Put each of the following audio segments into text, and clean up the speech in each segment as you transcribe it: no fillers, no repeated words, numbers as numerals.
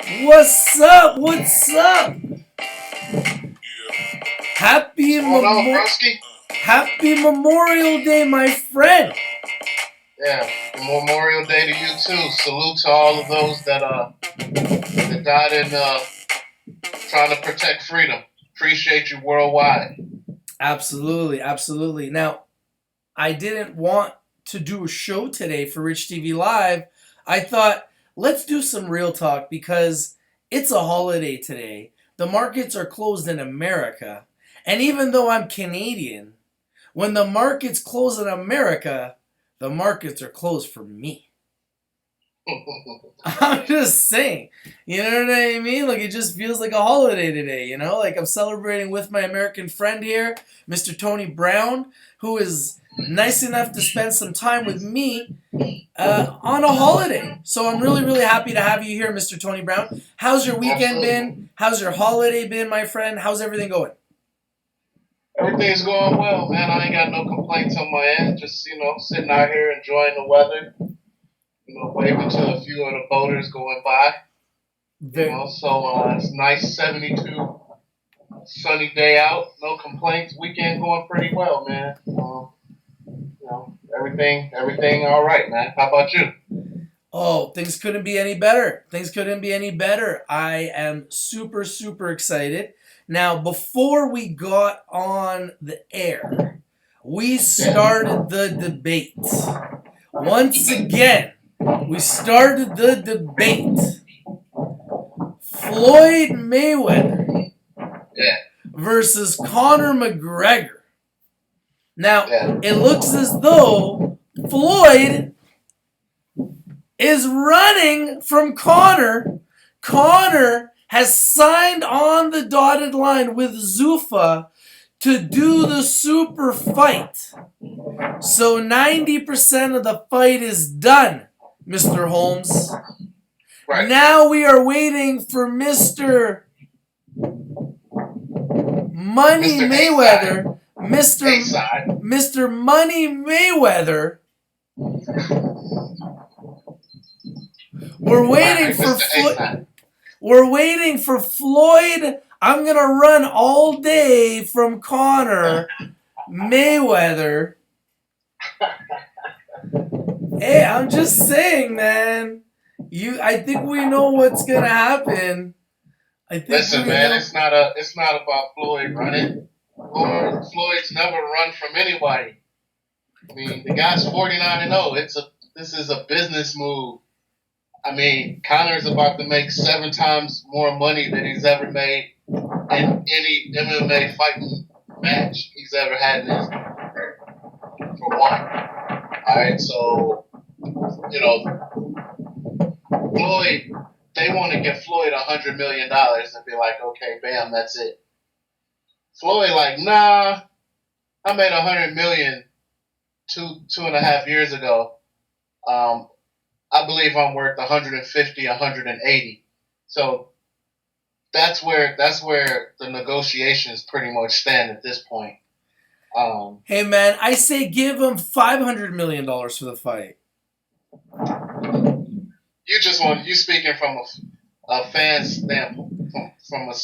What's up? What's up? Happy What's going on, broski? Happy Memorial Day, my friend. Yeah, Memorial Day to you too. Salute to all of those that died in trying to protect freedom. Appreciate you worldwide. Absolutely, absolutely. Now, I didn't want to do a show today for Rich TV Live. I thought, let's do some real talk because it's a holiday today. The markets are closed in America. And even though I'm Canadian, when the markets close in America, the markets are closed for me. I'm just saying. You know what I mean? Like, it just feels like a holiday today, you know? Like, I'm celebrating with my American friend here, Mr. Tony Brownn, who is nice enough to spend some time with me on a holiday. So I'm really, really happy to have you here, Mr. Tony Brownn. How's your weekend been? How's your holiday been, my friend? How's everything going? Everything's going well, man. I ain't got no complaints on my end. Just, sitting out here enjoying the weather. Waving to a few of the boaters going by. So it's nice 72 sunny day out. No complaints. Weekend going pretty well, man. Everything all right, man. How about you? Oh, things couldn't be any better. Things couldn't be any better. I am super, super excited. Now, before we got on the air, we started the debate. Once again, we started the debate. Floyd Mayweather versus Conor McGregor. Now, it looks as though Floyd is running from Conor. Conor has signed on the dotted line with Sousa to do the super fight. So 90% of the fight is done, Mr. Holmes. Right. Now we are waiting for Mr. Money Mayweather. Mr. Money Mayweather. We're waiting for Floyd. We're waiting for Floyd. I'm going to run all day from Conor Mayweather. Hey, I'm just saying, man. I think we know what's going to happen. Listen, man, it's not about Floyd running. Floyd's never run from anybody. I mean, the guy's 49-0. This is a business move. I mean, Conor's about to make 7 times more money than he's ever made in any MMA fighting match he's ever had in his career, for one. All right, so, Floyd, they want to give Floyd $100 million and be like, okay, bam, that's it. Floyd, like, nah, I made $100 million two and a half years ago. I believe I'm worth 150, 180. So that's where the negotiations pretty much stand at this point. Hey man, I say give him $500 million for the fight. You speaking from a fan's standpoint, from a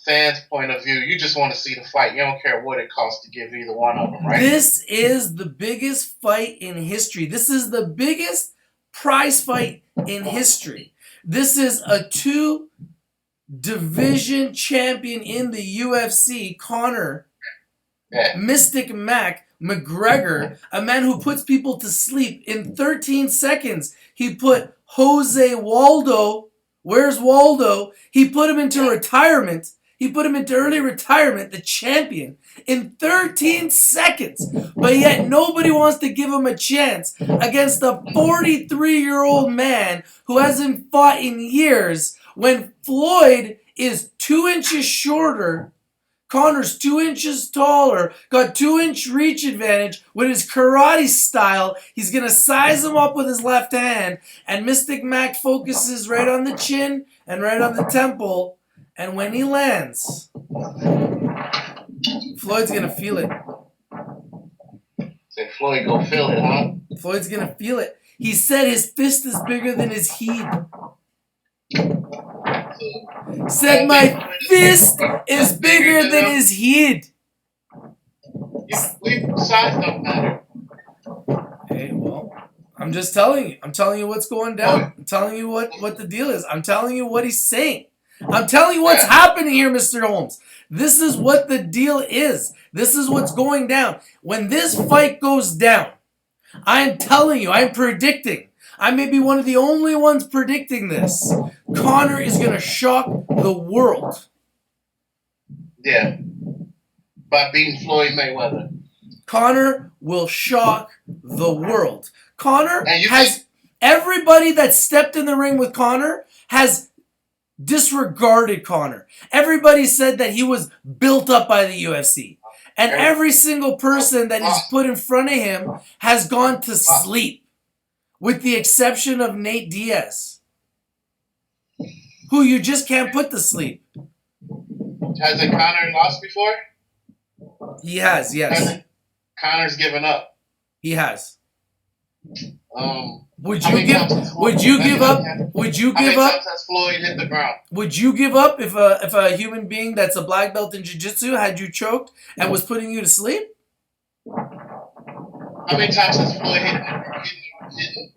fan's point of view. You just want to see the fight. You don't care what it costs to give either one of them, right? This is the biggest fight in history. This is the biggest prize fight in history. This is a 2-division champion in the UFC, Conor Mystic Mac McGregor, a man who puts people to sleep in 13 seconds. He put Jose Waldo, where's Waldo? He put him into retirement. He put him into early retirement, the champion, in 13 seconds. But yet nobody wants to give him a chance against a 43-year-old man who hasn't fought in years when Floyd is 2 inches shorter. Conor's 2 inches taller, got 2-inch reach advantage with his karate style. He's going to size him up with his left hand. And Mystic Mac focuses right on the chin and right on the temple. And when he lands, Floyd's going to feel it. Say Floyd go feel it, huh? Floyd's going to feel it. He said his fist is bigger than his head. Said my fist is bigger than his head. Size don't matter. Hey, well, I'm just telling you. I'm telling you what's going down. I'm telling you what the deal is. I'm telling you what he's saying. I'm telling you what's happening here, Mr. Holmes. This is what the deal is. This is what's going down. When this fight goes down, I'm telling you, I'm predicting. I may be one of the only ones predicting this. Conor is going to shock the world. Yeah. By beating Floyd Mayweather. Conor will shock the world. Conor has... Everybody that stepped in the ring with Conor has disregarded Conor. Everybody said that he was built up by the UFC. And every single person that he's put in front of him has gone to sleep. With the exception of Nate Diaz. Who you just can't put to sleep. Hasn't Conor lost before? He has, yes. Conor's given up. He has. Would you give up? Would you give up? How many times has Floyd hit the ground? Would you give up if a human being that's a black belt in jiu-jitsu had you choked and was putting you to sleep? How many times has Floyd hit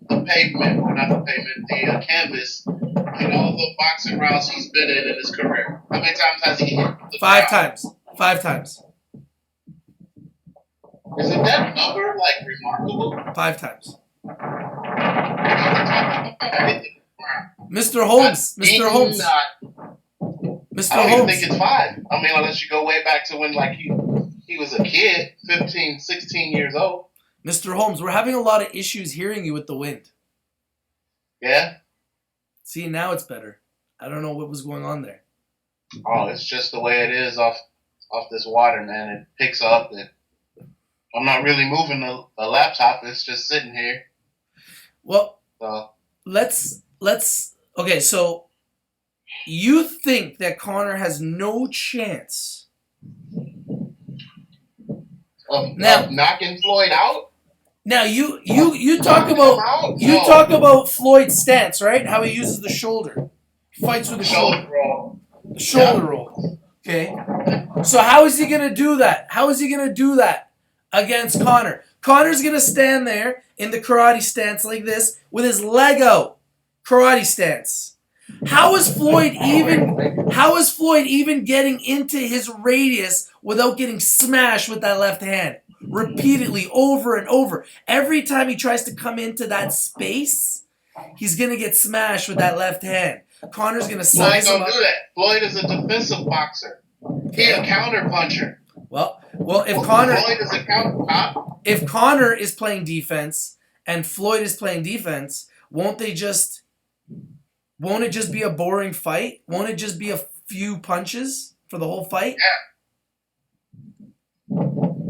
the pavement, or not the pavement, the canvas, in all the boxing rounds he's been in his career? How many times has he hit the Five ground? times. 5 times. Isn't that number remarkable? 5 times. Mr. Holmes. Mr. Holmes. Mr. I don't Holmes. even think it's 5. I mean, unless you go way back to when he was a kid, 15, 16 years old. Mr. Holmes, we're having a lot of issues hearing you with the wind. Yeah? See, now it's better. I don't know what was going on there. Oh, it's just the way it is off this water, man. It picks up. I'm not really moving the laptop. It's just sitting here. Well, let's okay, so you think that Conor has no chance of knocking Floyd out? Now you talk about Floyd's stance, right? How he uses the shoulder. He fights with the shoulder roll. The shoulder roll. Okay. So how is he gonna do that? How is he gonna do that against Conor? Conor's gonna stand there in the karate stance like this with his leg out. Karate stance. How is Floyd even getting into his radius without getting smashed with that left hand? Repeatedly, over and over. Every time he tries to come into that space, he's going to get smashed with that left hand. Conor's going to size him up. Floyd don't do that. Floyd is a defensive boxer. He's a counter puncher. Well, if Conor is playing defense and Floyd is playing defense, won't it just be a boring fight? Won't it just be a few punches for the whole fight? Yeah.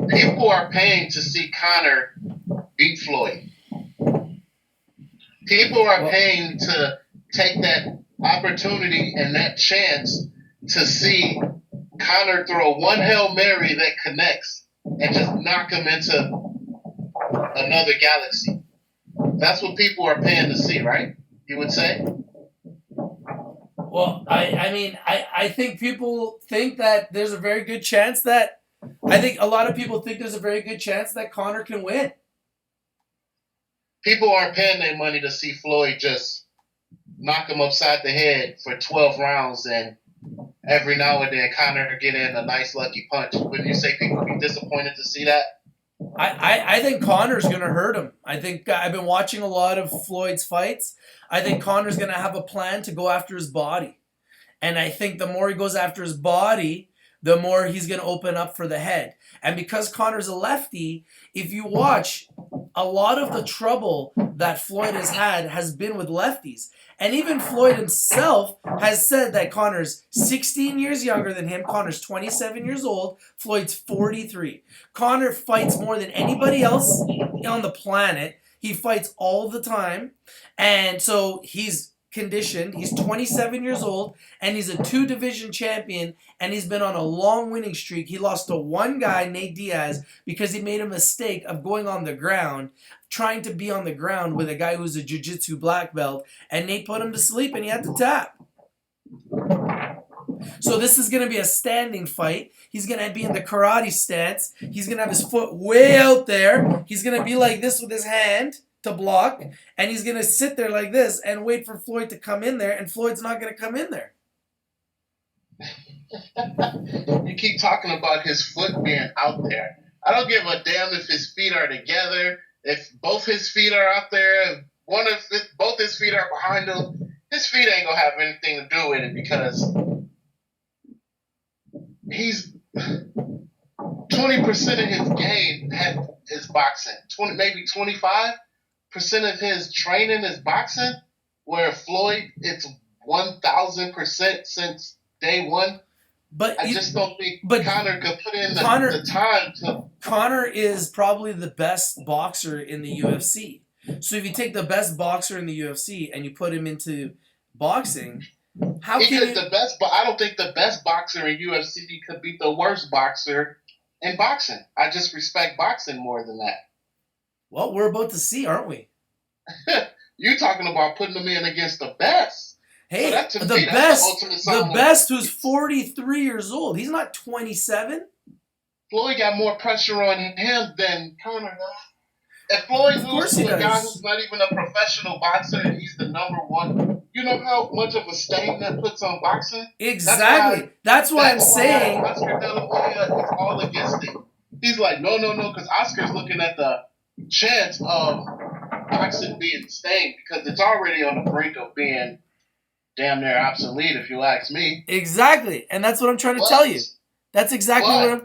People are paying to see Conor beat Floyd. People are paying to take that opportunity and that chance to see Conor throw one Hail Mary that connects and just knock him into another galaxy. That's what people are paying to see, right? You would say? Well, I think people think that there's a very good chance that I think a lot of people think there's a very good chance that Conor can win. People aren't paying their money to see Floyd just knock him upside the head for 12 rounds and every now and then Conor get in a nice lucky punch. Wouldn't you say people would be disappointed to see that? I think Conor's going to hurt him. I think I've been watching a lot of Floyd's fights. I think Conor's going to have a plan to go after his body. And I think the more he goes after his body, the more he's going to open up for the head. And because Conor's a lefty, if you watch, a lot of the trouble that Floyd has had has been with lefties. And even Floyd himself has said that Conor's 16 years younger than him. Conor's 27 years old. Floyd's 43. Conor fights more than anybody else on the planet. He fights all the time. And so he's conditioned. He's 27 years old, and he's a 2-division champion, and he's been on a long winning streak. He lost to one guy, Nate Diaz, because he made a mistake of going on the ground trying to be on the ground with a guy who's a jiu-jitsu black belt, and Nate put him to sleep and he had to tap. So this is going to be a standing fight. He's going to be in the karate stance. He's going to have his foot way out there. He's going to be like this with his hand to block, and he's going to sit there like this and wait for Floyd to come in there, and Floyd's not going to come in there. You keep talking about his foot being out there. I don't give a damn if his feet are together, if both his feet are out there, if both his feet are behind him. His feet ain't going to have anything to do with it because he's 20% of his game is boxing. 20, maybe 25% of his training is boxing, where Floyd, it's 1,000% since day one. But I just don't think Conor could put in the time to. Conor is probably the best boxer in the UFC. So if you take the best boxer in the UFC and you put him into boxing, how can you... the best? But I don't think the best boxer in UFC could beat the worst boxer in boxing. I just respect boxing more than that. Well, we're about to see, aren't we? You're talking about putting him in against the best. Hey, so the best who's 43 years old. He's not 27. Floyd got more pressure on him than Conor does. If Floyd loses to a guy who's not even a professional boxer and he's the number one, you know how much of a stain that puts on boxing? Exactly. That's why I'm saying. Oscar De La Hoya is all against it. He's like, no, because Oscar's looking at the chance of boxing being stained because it's already on the brink of being damn near obsolete, if you ask me. Exactly, and that's what I'm trying to tell you. That's exactly what I'm...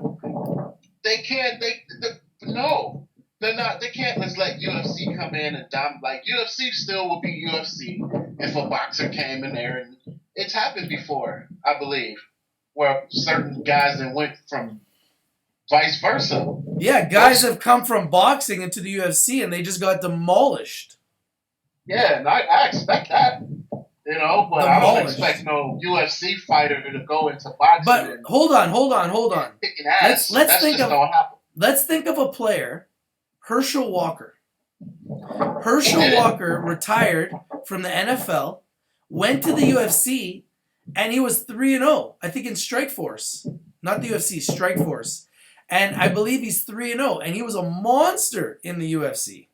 They can't. No, they're not. They can't just let UFC come in and dominate. Like UFC still will be UFC if a boxer came in there, and it's happened before, I believe, where certain guys then went from vice versa. Yeah, guys have come from boxing into the UFC and they just got demolished. Yeah, and I expect that. You know, but I don't expect no UFC fighter to go into boxing. But hold on. Let's think of a player, Herschel Walker. Herschel Walker retired from the NFL, went to the UFC, and he was 3-0. I think in Strikeforce, not the UFC, Strikeforce, and I believe he's 3-0, and he was a monster in the UFC.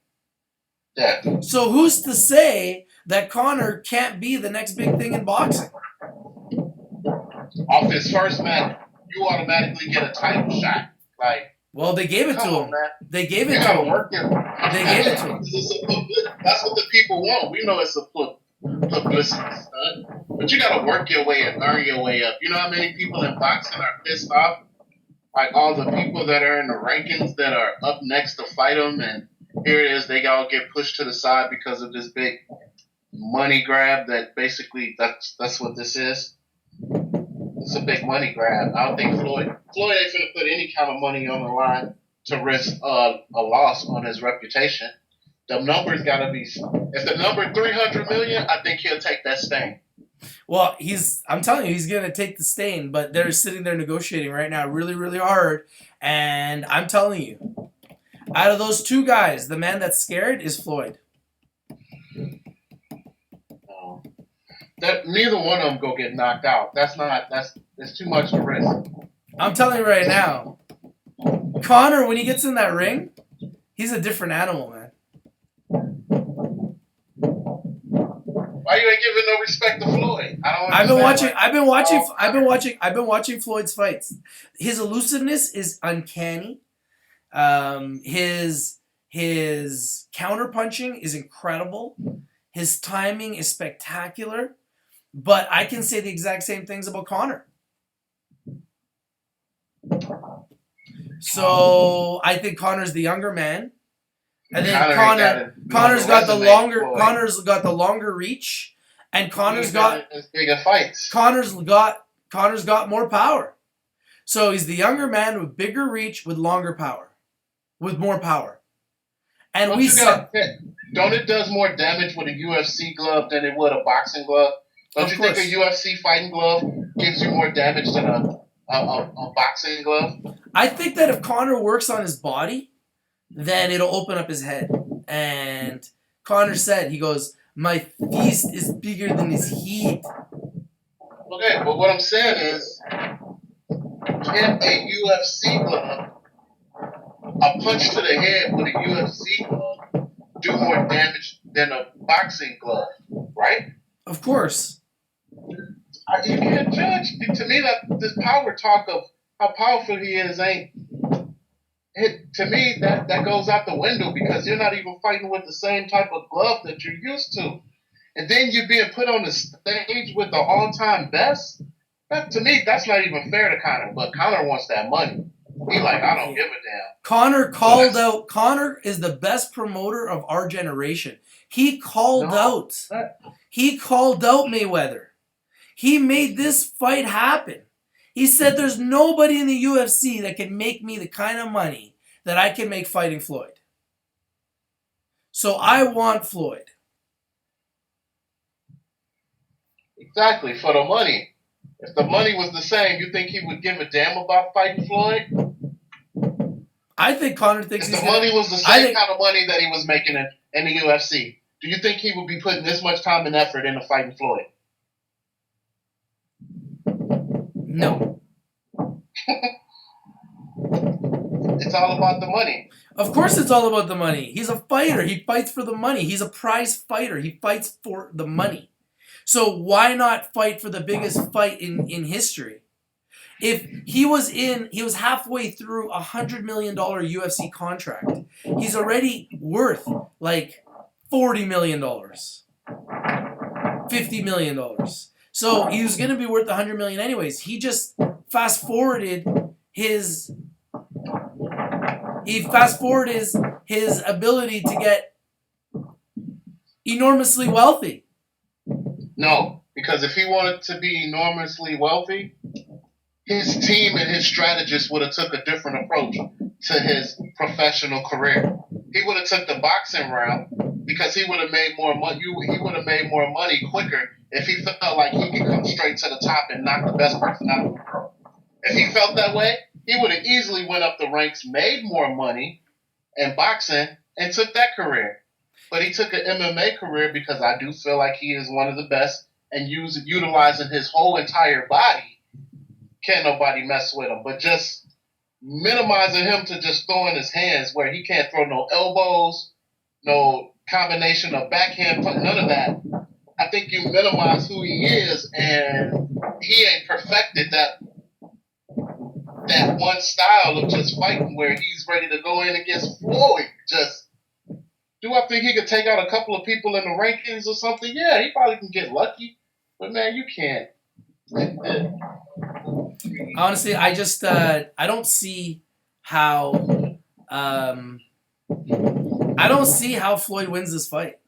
Yeah. So who's to say that Conor can't be the next big thing in boxing? Off his first match, you automatically get a title shot. Like, well, they gave it to him. Man. They gave it to him. They gave it to him. That's what the people want. We know it's a publicity stunt, but you got to work your way and earn your way up. You know how many people in boxing are pissed off? Like all the people that are in the rankings that are up next to fight them, and here it is, they all get pushed to the side because of this big money grab that basically that's what this is. It's a big money grab. I don't think Floyd ain't finna put any kind of money on the line to risk a loss on his reputation. The number's got to be, if the number 300 million, I think he'll take that stain. Well, I'm telling you, he's going to take the stain, but they're sitting there negotiating right now really, really hard. And I'm telling you, out of those two guys, the man that's scared is Floyd. No. Neither one of them go get knocked out. That's too much to risk. I'm telling you right now, Conor, when he gets in that ring, he's a different animal, man. Why you ain't giving no respect to Floyd? I've been watching Floyd's fights. His elusiveness is uncanny. His counterpunching is incredible. His timing is spectacular. But I can say the exact same things about Conor. So I think Conor's the younger man. I think Conor's got the longer reach, and Conor's got bigger fights. Conor's got more power. So he's the younger man with bigger reach, with longer power, with more power. And don't it does more damage with a UFC glove than it would a boxing glove? Don't you think a UFC fighting glove gives you more damage than a boxing glove? I think that if Conor works on his body, then it'll open up his head. And Conor said, he goes, my feast is bigger than his heat. Okay, but what I'm saying is, can a UFC glove, a punch to the head with a UFC glove, do more damage than a boxing glove, right? Of course. You can't judge. To me, that this power talk of how powerful he is ain't. To me, that goes out the window because you're not even fighting with the same type of glove that you're used to. And then you're being put on the stage with the all-time best. To me, that's not even fair to Conor. But Conor wants that money. He like, I don't give a damn. Conor called out. Conor is the best promoter of our generation. He called out. He called out Mayweather. He made this fight happen. He said there's nobody in the UFC that can make me the kind of money that I can make fighting Floyd. So I want Floyd. Exactly, for the money. If the money was the same, you think he would give a damn about fighting Floyd? I think Conor thinks if the money was the same kind of money that he was making in the UFC, do you think he would be putting this much time and effort into fighting Floyd? No. It's all about the money. Of course it's all about the money. He's a fighter. He fights for the money. He's a prize fighter. He fights for the money. So why not fight for the biggest fight in history? If he was halfway through $100 million UFC contract. He's already worth like $40 million. $50 million. So he was going to be worth $100 million anyways. He just fast forwarded his ability to get enormously wealthy. No, because if he wanted to be enormously wealthy, his team and his strategist would have took a different approach to his professional career. He would have took the boxing route because he would have made more money. He would have made more money quicker if he felt like he could come straight to the top and knock the best person out of the world. If he felt that way, he would have easily went up the ranks, made more money in boxing, and took that career. But he took an MMA career because I do feel like he is one of the best and utilizing his whole entire body. Can't nobody mess with him. But just minimizing him to just throwing his hands where he can't throw no elbows, no combination of backhand, none of that. I think you minimize who he is, and he ain't perfected that one style of just fighting where he's ready to go in against Floyd. Do I think he could take out a couple of people in the rankings or something? Yeah, he probably can get lucky. But, man, you can't. Honestly, I just I don't see how Floyd wins this fight.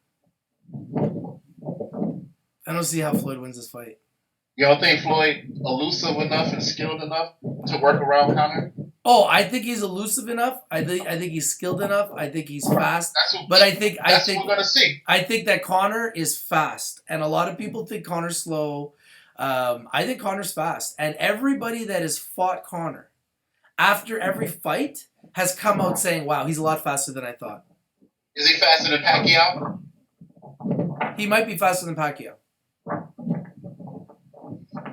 I don't see how Floyd wins this fight. You don't think Floyd elusive enough and skilled enough to work around Conor? Oh, I think he's elusive enough. I think he's skilled enough. I think he's fast. What we're gonna see. I think that Conor is fast, and a lot of people think Conor's slow. I think Conor's fast, and everybody that has fought Conor after every fight has come out saying, "Wow, he's a lot faster than I thought." Is he faster than Pacquiao? He might be faster than Pacquiao.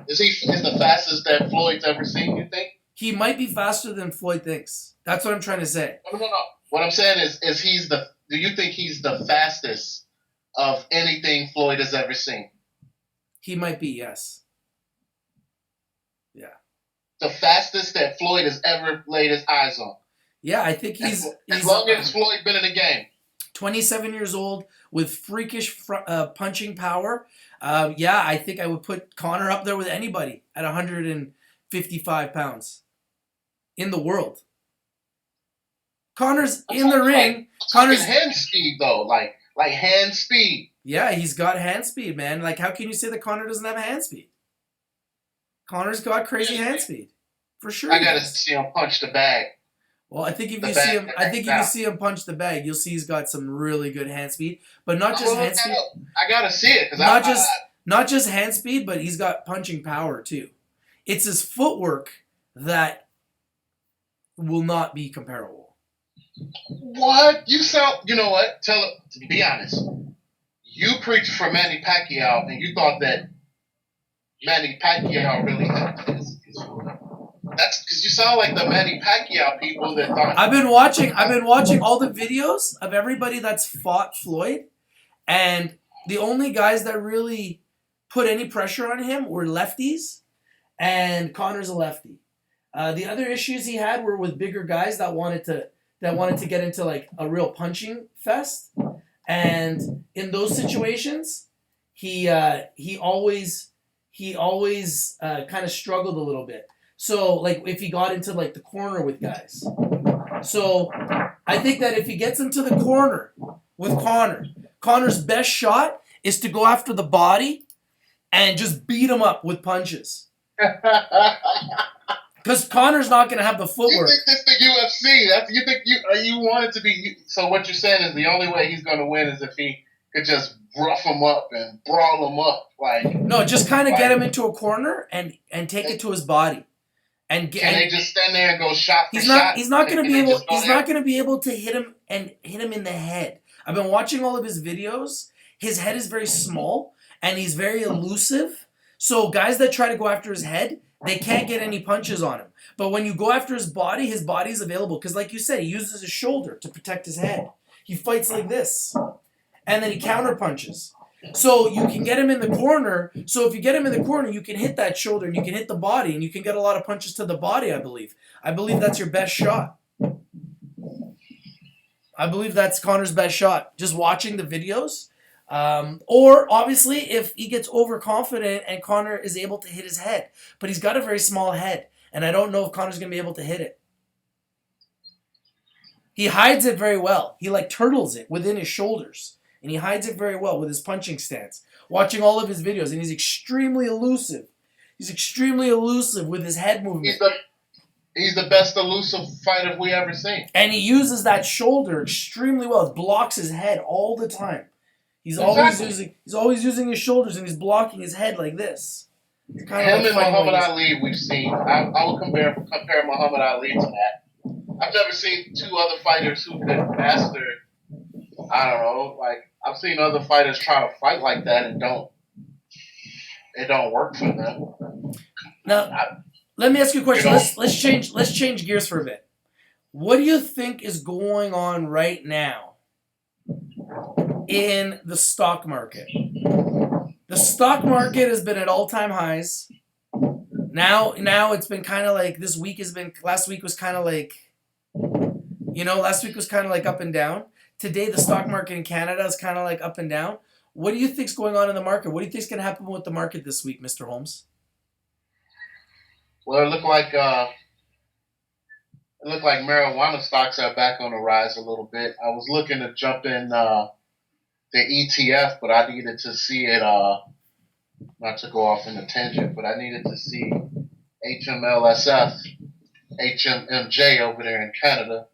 Is the fastest that Floyd's ever seen, you think? He might be faster than Floyd thinks. That's what I'm trying to say. No. What I'm saying is do you think he's the fastest of anything Floyd has ever seen? He might be, yes. Yeah. The fastest that Floyd has ever laid his eyes on. Yeah, I think he's as long as Floyd been in the game. 27 years old with freakish punching power. Yeah, I think I would put Conor up there with anybody at 155 pounds in the world. Conor's in the ring. Conor's hand speed though, like hand speed. Yeah, he's got hand speed, man. Like, how can you say that Conor doesn't have hand speed? Conor's got crazy hand speed, for sure. I gotta see him punch the bag. Well, I think if you see him punch the bag, you'll see he's got some really good hand speed, but not just hand speed. I gotta see it not just hand speed, but he's got punching power too. It's his footwork that will not be comparable. What? You know what? Be honest. You preached for Manny Pacquiao, and you thought that Manny Pacquiao really is. That's because you sound like the Manny Pacquiao people that thought. I've been watching all the videos of everybody that's fought Floyd, and the only guys that really put any pressure on him were lefties, and Conor's a lefty. The other issues he had were with bigger guys that wanted to get into like a real punching fest, and in those situations, he always kind of struggled a little bit. So like if he got into like the corner with guys, so I think that if he gets into the corner with Conor, Conor's best shot is to go after the body and just beat him up with punches. Because Conor's not going to have the footwork. You think this the UFC? You want it to be? So what you're saying is the only way he's going to win is if he could just rough him up and brawl him up, like no, just kind of get him into a corner and take it to his body. And they just stand there and go shot for shot? He's not going to be able. He's not going to be able to hit him in the head. I've been watching all of his videos. His head is very small and he's very elusive. So guys that try to go after his head, they can't get any punches on him. But when you go after his body's available. Because like you said, he uses his shoulder to protect his head. He fights like this. And then he counter punches. So you can get him in the corner. So if you get him in the corner, you can hit that shoulder and you can hit the body and you can get a lot of punches to the body, I believe. I believe that's your best shot. I believe that's Conor's best shot. Just watching the videos. Or obviously if he gets overconfident and Conor is able to hit his head. But he's got a very small head. And I don't know if Conor's going to be able to hit it. He hides it very well. He like turtles it within his shoulders. And he hides it very well with his punching stance. Watching all of his videos. And he's extremely elusive. He's extremely elusive with his head movement. He's the best elusive fighter we ever seen. And he uses that shoulder extremely well. It blocks his head all the time. He's always using his shoulders and he's blocking his head like this. Him and Muhammad Ali we've seen. I would compare Muhammad Ali to that. I've never seen two other fighters who could master. I don't know. Like I've seen other fighters try to fight like that and it don't work for them. Now, let me ask you a question. Let's change gears for a bit. What do you think is going on right now in the stock market? The stock market has been at all-time highs. Now it's been kind of like last week was kind of like up and down. Today the stock market in Canada is kind of like up and down. What do you think's going on in the market? What do you think's going to happen with the market this week, Mr. Holmes? Well, it looked like marijuana stocks are back on the rise a little bit. I was looking to jump in the ETF, but I needed to see it. Not to go off in a tangent, but I needed to see HMLSF, HMMJ over there in Canada.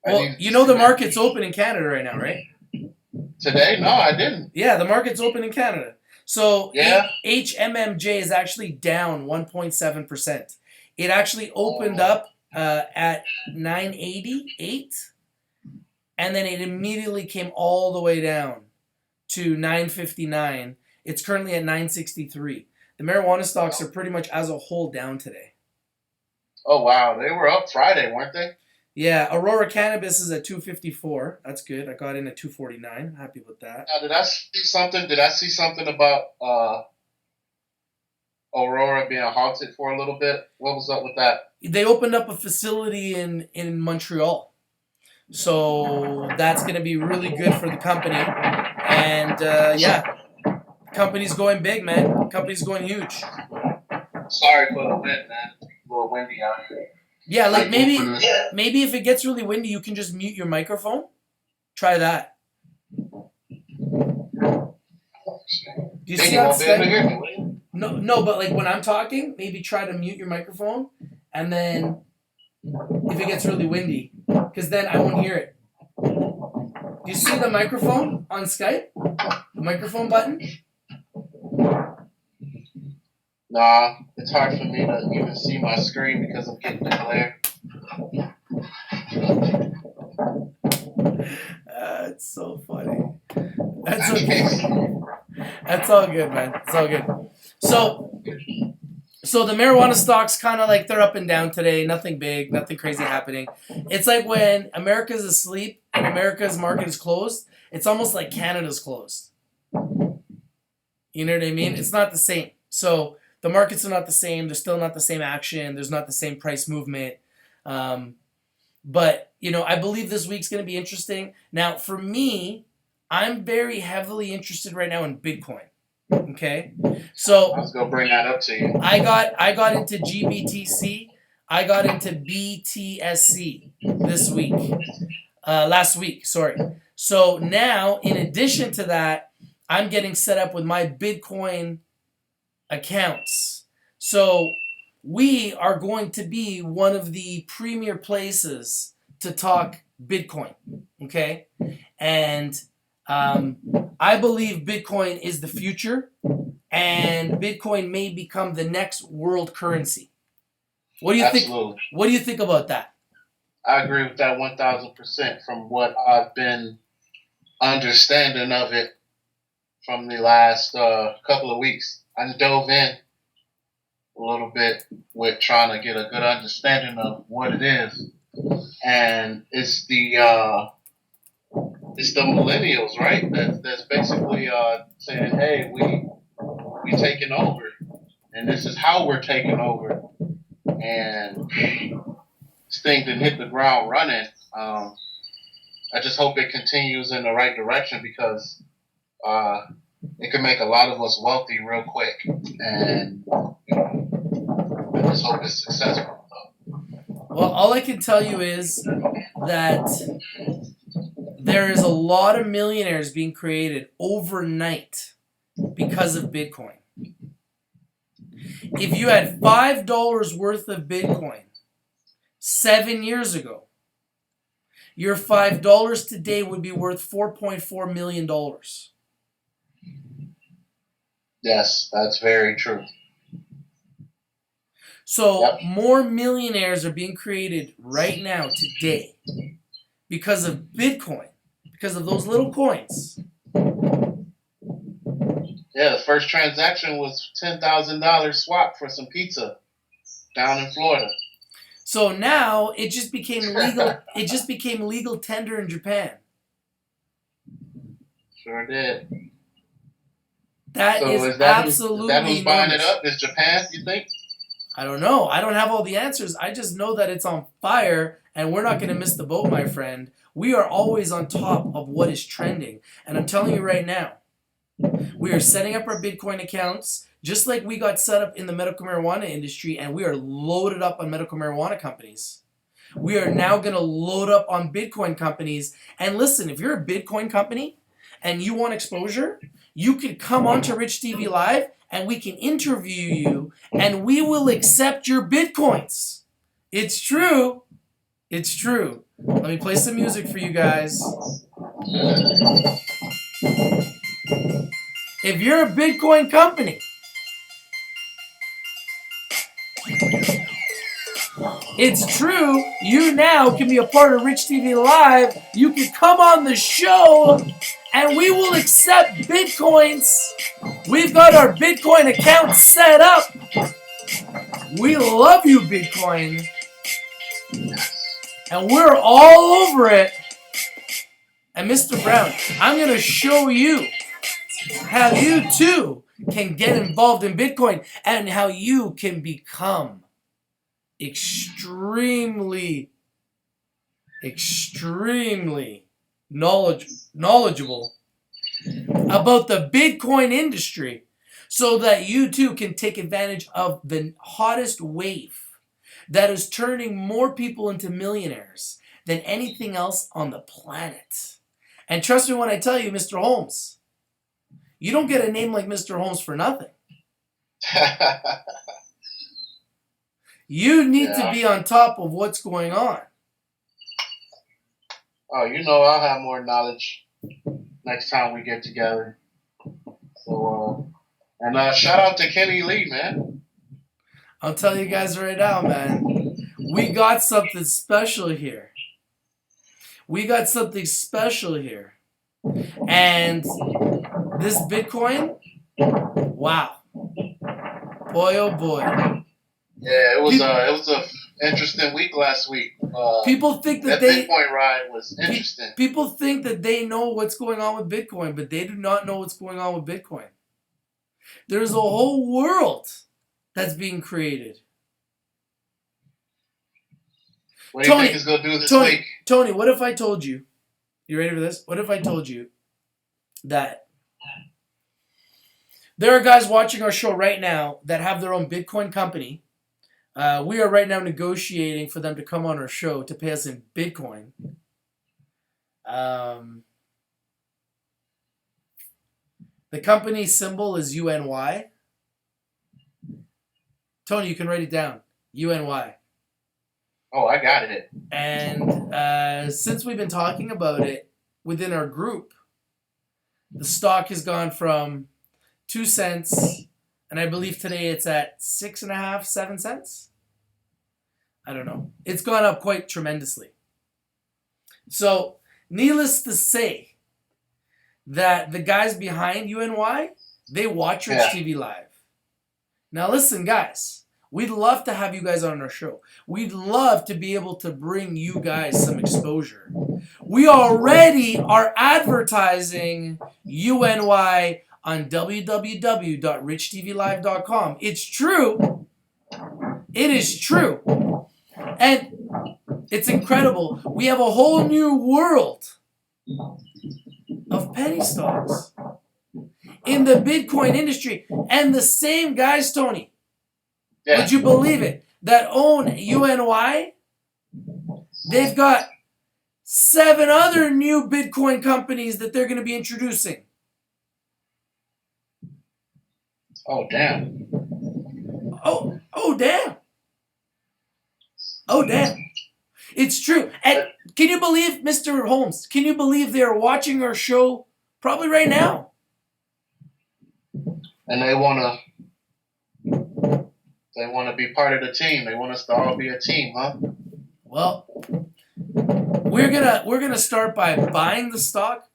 Well, you know the market's open in Canada right now, right? Today? No, I didn't. Yeah, the market's open in Canada. So yeah. HMMJ is actually down 1.7%. It actually opened up at 988, and then it immediately came all the way down to 959. It's currently at 963. The marijuana stocks are pretty much as a whole down today. Oh, wow. They were up Friday, weren't they? Yeah, Aurora Cannabis is at 254. That's good. I got in at 249. Happy with that. Now, did I see something about Aurora being halted for a little bit? What was up with that? They opened up a facility in Montreal. So that's going to be really good for the company. And, company's going big, man. Company's going huge. Sorry for the wind, man. It's a little windy out here. Yeah, like maybe if it gets really windy, you can just mute your microphone. Try that. Do you see that? No, but like when I'm talking, maybe try to mute your microphone, and then if it gets really windy, because then I won't hear it. Do you see the microphone on Skype? The microphone button? Nah, it's hard for me to even see my screen because I'm getting the glare. It's so funny. That's okay. That's all good, man. It's all good. So the marijuana stocks kind of like they're up and down today. Nothing big, nothing crazy happening. It's like when America's asleep and America's market is closed. It's almost like Canada's closed. You know what I mean? It's not the same. So the markets are not the same. There's still not the same action. There's not the same price movement. But, I believe this week's going to be interesting. Now, for me, I'm very heavily interested right now in Bitcoin. Okay? So I was going to bring that up to you. I got into GBTC. I got into BTSC this week. Last week, sorry. So now, in addition to that, I'm getting set up with my Bitcoin accounts. So we are going to be one of the premier places to talk Bitcoin, okay? And I believe Bitcoin is the future, and Bitcoin may become the next world currency. What do you think? What do you think about that? I agree with that 1,000% from what I've been understanding of it from the last couple of weeks. I dove in a little bit with trying to get a good understanding of what it is. And it's the Millenials, right? That's basically saying, hey, we taking over, and this is how we're taking over. And this thing didn't hit the ground running. I just hope it continues in the right direction because it can make a lot of us wealthy real quick. And I just hope it's successful. Well, all I can tell you is that there is a lot of millionaires being created overnight because of Bitcoin. If you had $5 worth of Bitcoin 7 years ago, your $5 today would be worth $4.4 million. Yes, that's very true. So more millionaires are being created right now today because of Bitcoin, because of those little coins. Yeah, the first transaction was $10,000 swap for some pizza down in Florida. So now it just became legal. It just became legal tender in Japan. Sure did. That is absolutely. Is that who's buying it up? Is Japan, you think? I don't know. I don't have all the answers. I just know that it's on fire, and we're not going to miss the boat, my friend. We are always on top of what is trending. And I'm telling you right now, we are setting up our Bitcoin accounts just like we got set up in the medical marijuana industry, and we are loaded up on medical marijuana companies. We are now going to load up on Bitcoin companies. And listen, if you're a Bitcoin company and you want exposure, you can come onto Rich TV Live and we can interview you and we will accept your Bitcoins. It's true. It's true. Let me play some music for you guys. If you're a Bitcoin company, it's true. You now can be a part of Rich TV Live. You can come on the show and we will accept Bitcoins. We've got our Bitcoin account set up. We love you, Bitcoin. And we're all over it. And Mr. Brownn, I'm going to show you how you too can get involved in Bitcoin and how you can become extremely knowledgeable about the Bitcoin industry so that you too can take advantage of the hottest wave that is turning more people into millionaires than anything else on the planet. And trust me when I tell you, Mr. Holmes, you don't get a name like Mr. Holmes for nothing. You need to be on top of what's going on. Oh, I'll have more knowledge next time we get together. So, and shout out to Kenny Lee, man. I'll tell you guys right now, man. We got something special here. We got something special here. And this Bitcoin, wow. Boy, oh boy. Yeah, it was a interesting week last week. People think that Bitcoin ride was interesting. People think that they know what's going on with Bitcoin, but they do not know what's going on with Bitcoin. There's a whole world that's being created. What do you think is going to do this week? Tony, what if I told you, you ready for this? What if I told you that there are guys watching our show right now that have their own Bitcoin company. We are right now negotiating for them to come on our show to pay us in Bitcoin. The company symbol is UNY. Tony, you can write it down. UNY. Oh, I got it. And since we've been talking about it within our group, the stock has gone from 2 cents, and I believe today it's at 6.5, 7 cents. I don't know. It's gone up quite tremendously. So, needless to say, that the guys behind UNY, they watch Rich TV Live. Now listen, guys. We'd love to have you guys on our show. We'd love to be able to bring you guys some exposure. We already are advertising UNY on www.richtvlive.com. It's true. It is true. And it's incredible. We have a whole new world of penny stocks in the Bitcoin industry. And the same guys, Tony, would you believe it, that own UNY, they've got 7 other new Bitcoin companies that they're going to be introducing. Oh, damn. Oh, damn. Oh, damn. It's true. And can you believe, Mr. Holmes, can you believe they're watching our show probably right now? And they want to be part of the team. They want us to all be a team, huh? Well, we're gonna start by buying the stock.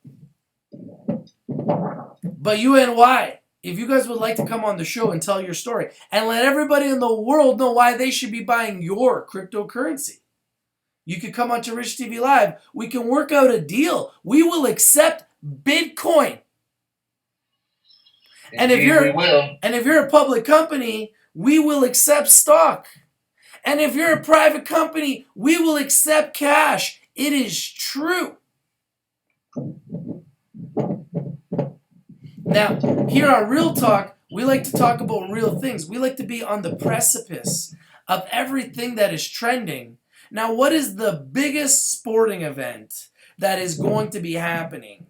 But UNY, if you guys would like to come on the show and tell your story and let everybody in the world know why they should be buying your cryptocurrency, you could come on to Rich TV Live. We can work out a deal. We will accept Bitcoin. And if you're a public company, we will accept stock. And if you're a private company, we will accept cash. It is true. Now, here on Real Talk, we like to talk about real things. We like to be on the precipice of everything that is trending. Now, what is the biggest sporting event that is going to be happening?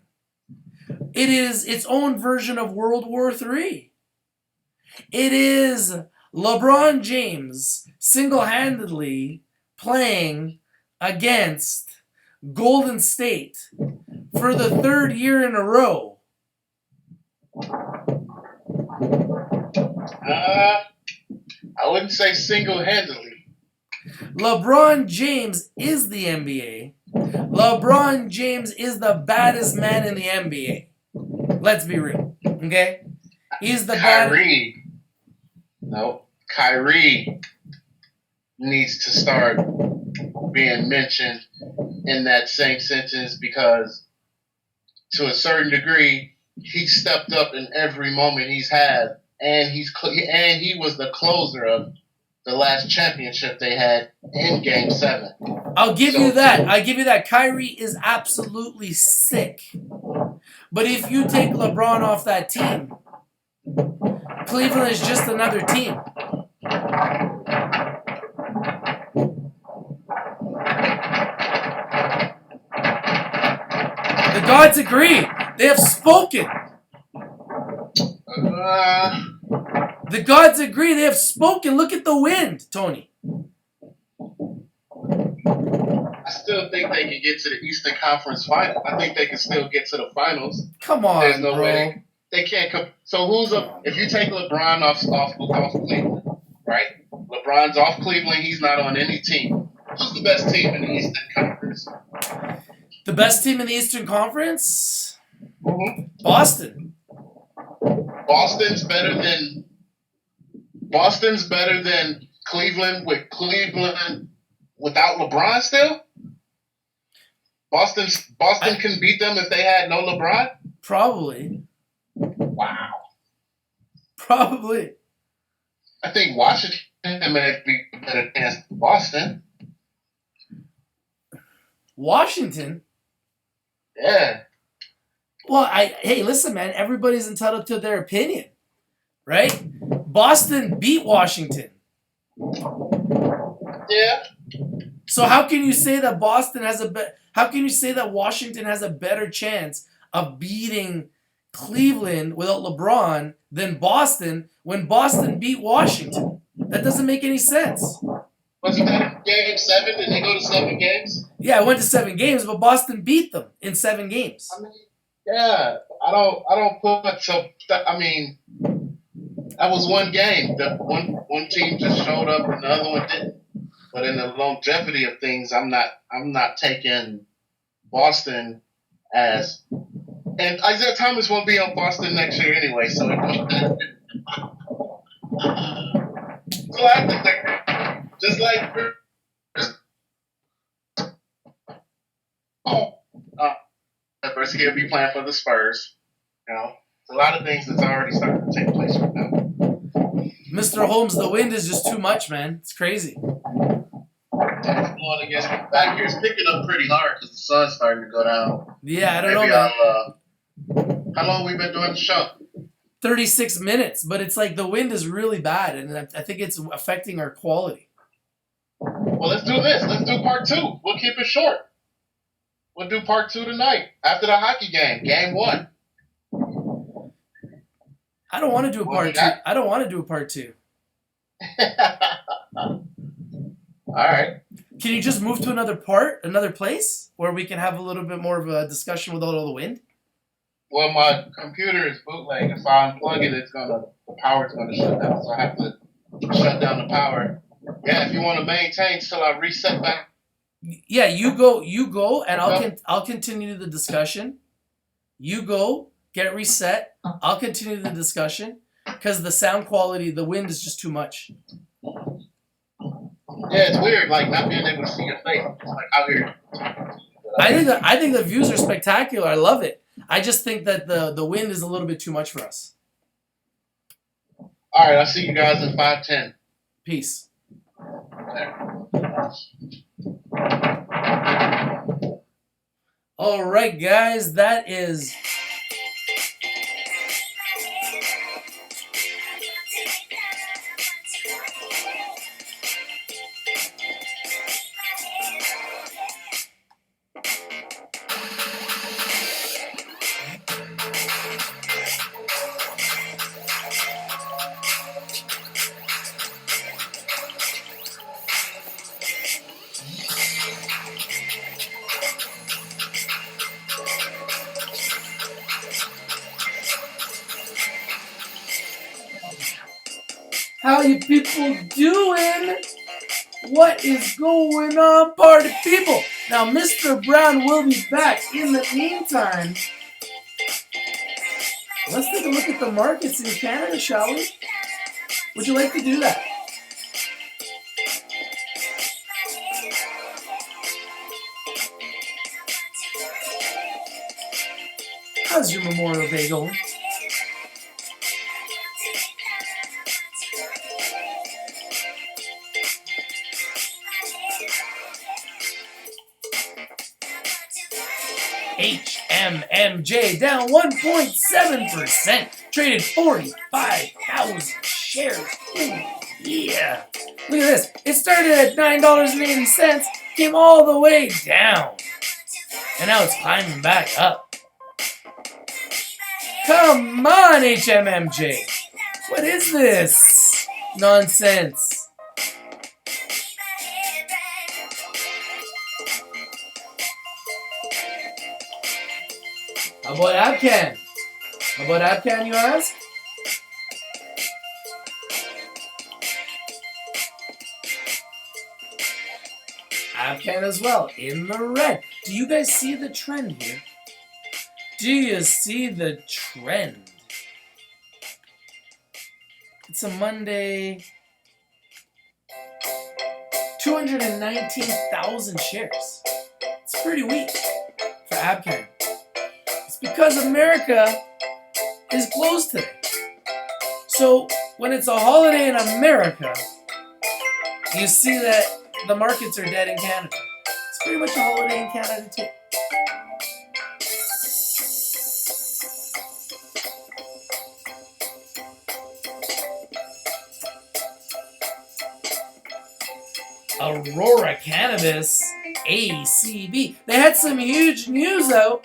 It is its own version of World War III. It is LeBron James single-handedly playing against Golden State for the 3rd year in a row. I wouldn't say single-handedly. LeBron James is the NBA. LeBron James is the baddest man in the NBA. Let's be real, okay? He's the Kyrie. No, Kyrie needs to start being mentioned in that same sentence because, to a certain degree, he stepped up in every moment he's had, and he was the closer of the last championship they had in Game 7. I'll give you that. Kyrie is absolutely sick. But if you take LeBron off that team, Cleveland is just another team. The gods agree. They have spoken. The gods agree. They have spoken. Look at the wind, Tony. I still think they can get to the Eastern Conference Final. I think they can still get to the finals. Come on, There's no bro. way they can't come. So who's up? If you take LeBron off Cleveland, right? LeBron's off Cleveland. He's not on any team. Who's the best team in the Eastern Conference? The best team in the Eastern Conference? Mm-hmm. Boston. Boston's better than Cleveland with Cleveland without LeBron still? Boston can beat them if they had no LeBron? Probably. Wow. Probably. I think Washington may be a better chance than Boston. Washington? Yeah. Well, hey, listen, man. Everybody's entitled to their opinion, right? Boston beat Washington. Yeah. So how can you say that how can you say that Washington has a better chance of beating Cleveland without LeBron than Boston when Boston beat Washington? That doesn't make any sense. Wasn't that game 7? Did they go to 7 games? Yeah, it went to 7 games, but Boston beat them in 7 games. I mean, yeah, I don't put so. I mean, that was one game. The one team just showed up and the other one didn't. But in the longevity of things, I'm not taking Boston as. And Isaiah Thomas won't be on Boston next year anyway, so it won't. So I think that just like he'll be playing for the Spurs. You know, it's a lot of things that's already starting to take place right now. Mr. Holmes, the wind is just too much, man. It's crazy. It's blowing against me back here. It's picking up pretty hard because the sun's starting to go down. Yeah, I don't know, man. How long have we been doing the show? 36 minutes, but it's like the wind is really bad, and I think it's affecting our quality. Well, let's do this. Let's do part 2. We'll keep it short. We'll do part 2 tonight after the hockey game, game 1. I don't want to do a part 2. I don't want to do a part 2. All right. Can you just move to another place, where we can have a little bit more of a discussion without all the wind? Well, my computer is bootleg. If I unplug it, the power's gonna shut down. So I have to shut down the power. Yeah, if you want to maintain till I reset back. Yeah, you go, and I'll continue the discussion. You go, get reset. I'll continue the discussion because the sound quality, the wind is just too much. Yeah, it's weird, like not being able to see your face. It's like out here. I think the views are spectacular. I love it. I just think that the wind is a little bit too much for us. All right, I'll see you guys in 5:10. Peace. Okay. All right, guys, that is. How you people doing? What is going on, party people? Now, Mr. Brownn will be back. In the meantime, let's take a look at the markets in Canada, shall we? Would you like to do that? How's your Memorial Day going? HMMJ down 1.7%. Traded 45,000 shares. Ooh, yeah. Look at this. It started at $9.80, came all the way down. And now it's climbing back up. Come on, HMMJ. What is this nonsense? How about Abcan? How about Abcan, you ask? Abcan as well, in the red. Do you guys see the trend here? Do you see the trend? It's a Monday. 219,000 shares. It's pretty weak for Abcam. It's because America is closed today. So when it's a holiday in America, you see that the markets are dead in Canada. It's pretty much a holiday in Canada too. Aurora Cannabis, ACB. They had some huge news out.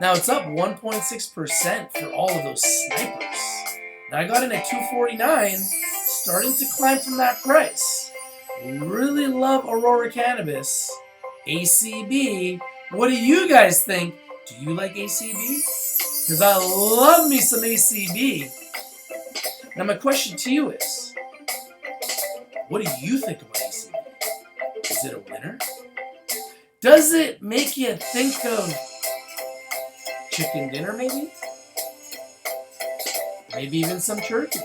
Now it's up 1.6% for all of those snipers. Now I got in at 249, starting to climb from that price. Really love Aurora Cannabis, ACB. What do you guys think? Do you like ACB? Because I love me some ACB. Now my question to you is, what do you think about ACB? Is it a winner? Does it make you think of chicken dinner maybe? Maybe even some turkey?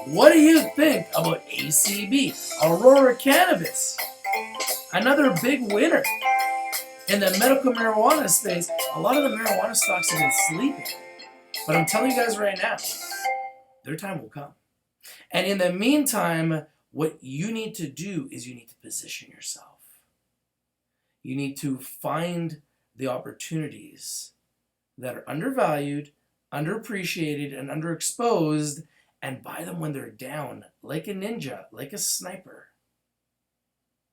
What do you think about ACB? Aurora Cannabis. Another big winner. In the medical marijuana space, a lot of the marijuana stocks have been sleeping. But I'm telling you guys right now, their time will come. And in the meantime, what you need to do is you need to position yourself. You need to find the opportunities that are undervalued, underappreciated, and underexposed, and buy them when they're down, like a ninja, like a sniper.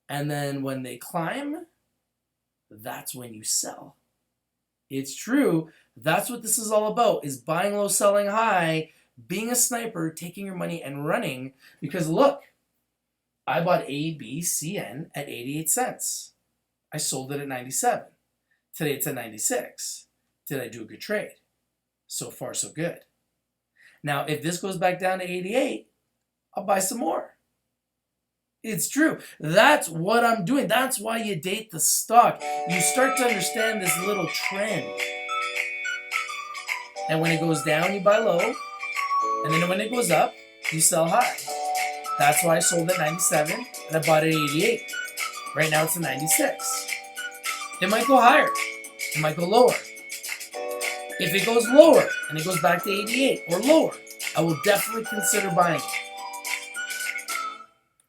And then when they climb, that's when you sell. It's true. That's what this is all about, is buying low, selling high, being a sniper, taking your money and running. Because look, I bought ABCN at 88 cents. I sold it at 97. Today it's at 96. Did I do a good trade? So far, so good. Now, if this goes back down to 88, I'll buy some more. It's true. That's what I'm doing. That's why you date the stock. You start to understand this little trend. And when it goes down, you buy low. And then when it goes up, you sell high. That's why I sold at 97 and I bought at 88. Right now it's at 96. It might go higher. It might go lower. If it goes lower and it goes back to 88 or lower, I will definitely consider buying it.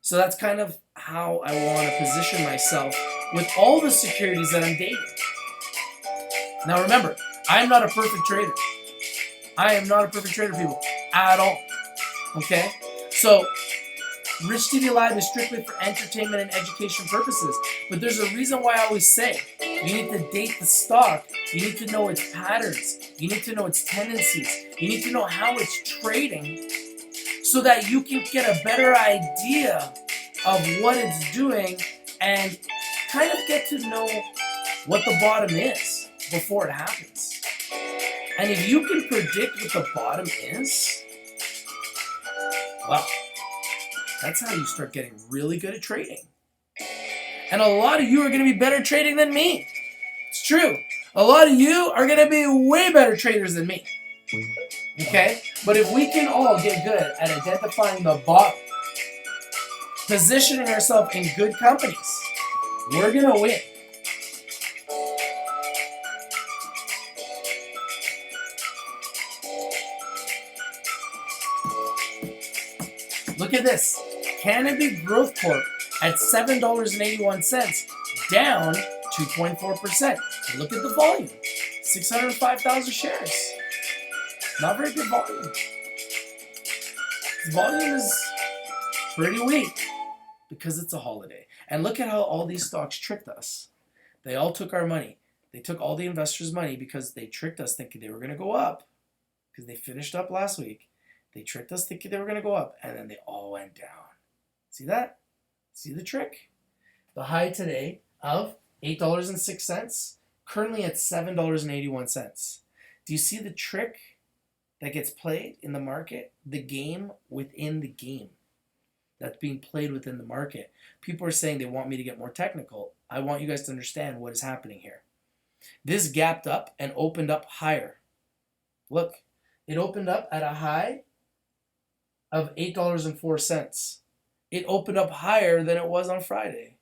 So that's kind of how I want to position myself with all the securities that I'm dating. Now remember, I am not a perfect trader. I am not a perfect trader, people, at all. Okay? So, Rich TV Live is strictly for entertainment and education purposes. But there's a reason why I always say, you need to date the stock. You need to know its patterns. You need to know its tendencies. You need to know how it's trading so that you can get a better idea of what it's doing and kind of get to know what the bottom is before it happens. And if you can predict what the bottom is, well, that's how you start getting really good at trading. And a lot of you are going to be better trading than me. It's true. A lot of you are going to be way better traders than me. Okay? But if we can all get good at identifying the bottom, positioning ourselves in good companies, we're going to win. Look at this. Canopy Growth Corp at $7.81, down 2.4%. Look at the volume. 605,000 shares. Not very good volume. Volume is pretty weak because it's a holiday. And look at how all these stocks tricked us. They all took our money. They took all the investors' money because they tricked us thinking they were going to go up because they finished up last week. They tricked us thinking they were going to go up, and then they all went down. See that? See the trick? The high today of $8.06, currently at $7.81. Do you see the trick that gets played in the market? The game within the game that's being played within the market. People are saying they want me to get more technical. I want you guys to understand what is happening here. This gapped up and opened up higher. Look, it opened up at a high of $8.04. It opened up higher than it was on Friday,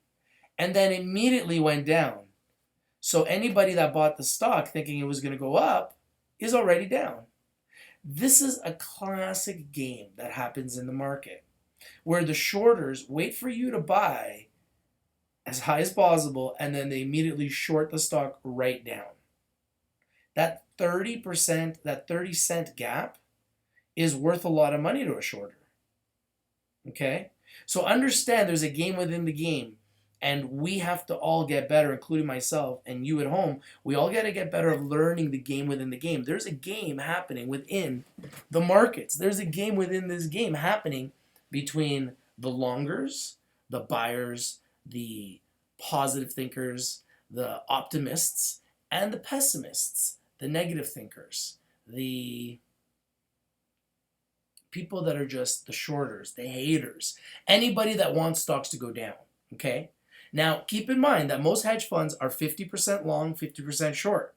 and then immediately went down. So anybody that bought the stock thinking it was going to go up is already down. This is a classic game that happens in the market, where the shorters wait for you to buy as high as possible, and then they immediately short the stock right down. That 30%, that 30-cent gap is worth a lot of money to a shorter. Okay? So understand there's a game within the game, and we have to all get better, including myself and you at home. We all got to get better at learning the game within the game. There's a game happening within the markets. There's a game within this game happening between the longers, the buyers, the positive thinkers, the optimists, and the pessimists, the negative thinkers, the people that are just the shorters, the haters, anybody that wants stocks to go down, okay? Now, keep in mind that most hedge funds are 50% long, 50% short.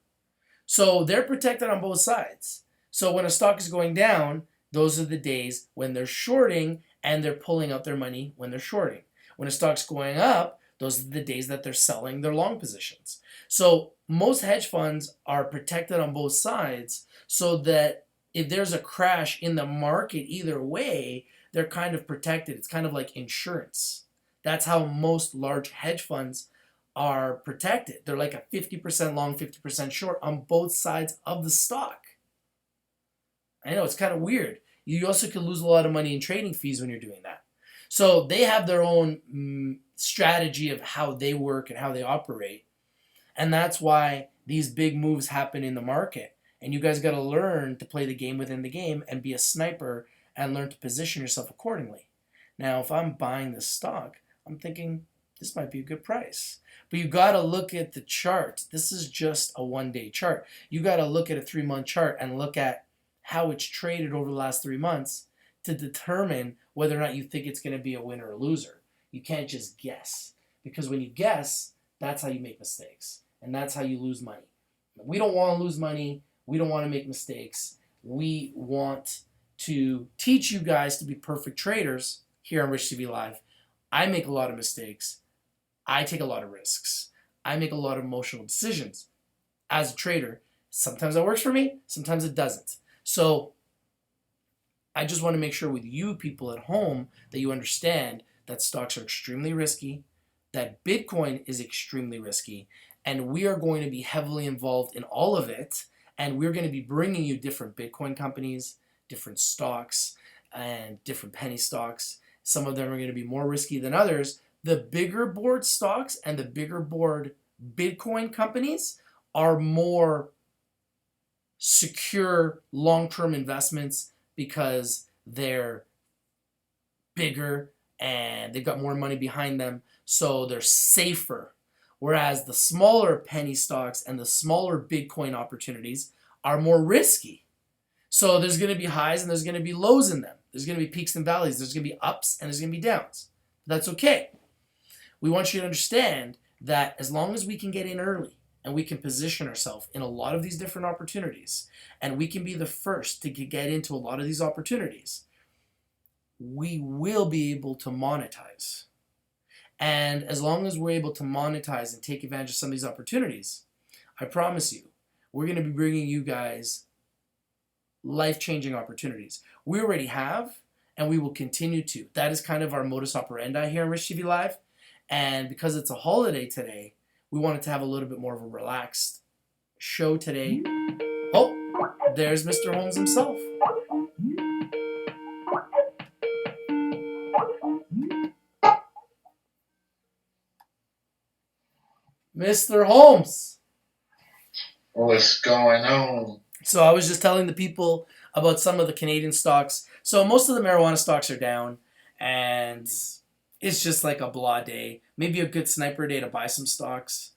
So they're protected on both sides. So when a stock is going down, those are the days when they're shorting and they're pulling out their money when they're shorting. When a stock's going up, those are the days that they're selling their long positions. So most hedge funds are protected on both sides so that if there's a crash in the market either way, they're kind of protected. It's kind of like insurance. That's how most large hedge funds are protected. They're like a 50% long, 50% short on both sides of the stock. I know, it's kind of weird. You also could lose a lot of money in trading fees when you're doing that. So they have their own strategy of how they work and how they operate. And that's why these big moves happen in the market. And you guys got to learn to play the game within the game and be a sniper and learn to position yourself accordingly. Now, if I'm buying this stock, I'm thinking this might be a good price. But you got to look at the chart. This is just a one-day chart. You got to look at a 3-month chart and look at how it's traded over the last 3 months to determine whether or not you think it's going to be a winner or loser. You can't just guess. Because when you guess, that's how you make mistakes. And that's how you lose money. We don't want to lose money. We don't want to make mistakes. We want to teach you guys to be perfect traders here on Rich TV Live. I make a lot of mistakes. I take a lot of risks. I make a lot of emotional decisions as a trader. Sometimes that works for me. Sometimes it doesn't. So I just want to make sure with you people at home that you understand that stocks are extremely risky, that Bitcoin is extremely risky, and we are going to be heavily involved in all of it. And we're going to be bringing you different Bitcoin companies, different stocks, and different penny stocks. Some of them are going to be more risky than others. The bigger board stocks and the bigger board Bitcoin companies are more secure long-term investments because they're bigger and they've got more money behind them, so they're safer. Whereas the smaller penny stocks and the smaller Bitcoin opportunities are more risky. So there's going to be highs and there's going to be lows in them. There's going to be peaks and valleys. There's going to be ups and there's going to be downs. That's okay. We want you to understand that as long as we can get in early and we can position ourselves in a lot of these different opportunities and we can be the first to get into a lot of these opportunities, we will be able to monetize. And as long as we're able to monetize and take advantage of some of these opportunities, I promise you, we're going to be bringing you guys life-changing opportunities. We already have, and we will continue to. That is kind of our modus operandi here on Rich TV Live. And because it's a holiday today, we wanted to have a little bit more of a relaxed show today. Oh, there's Mr. Holmes himself. Mr. Holmes. What's going on? So I was just telling the people about some of the Canadian stocks. So most of the marijuana stocks are down, and it's just like a blah day. Maybe a good sniper day to buy some stocks.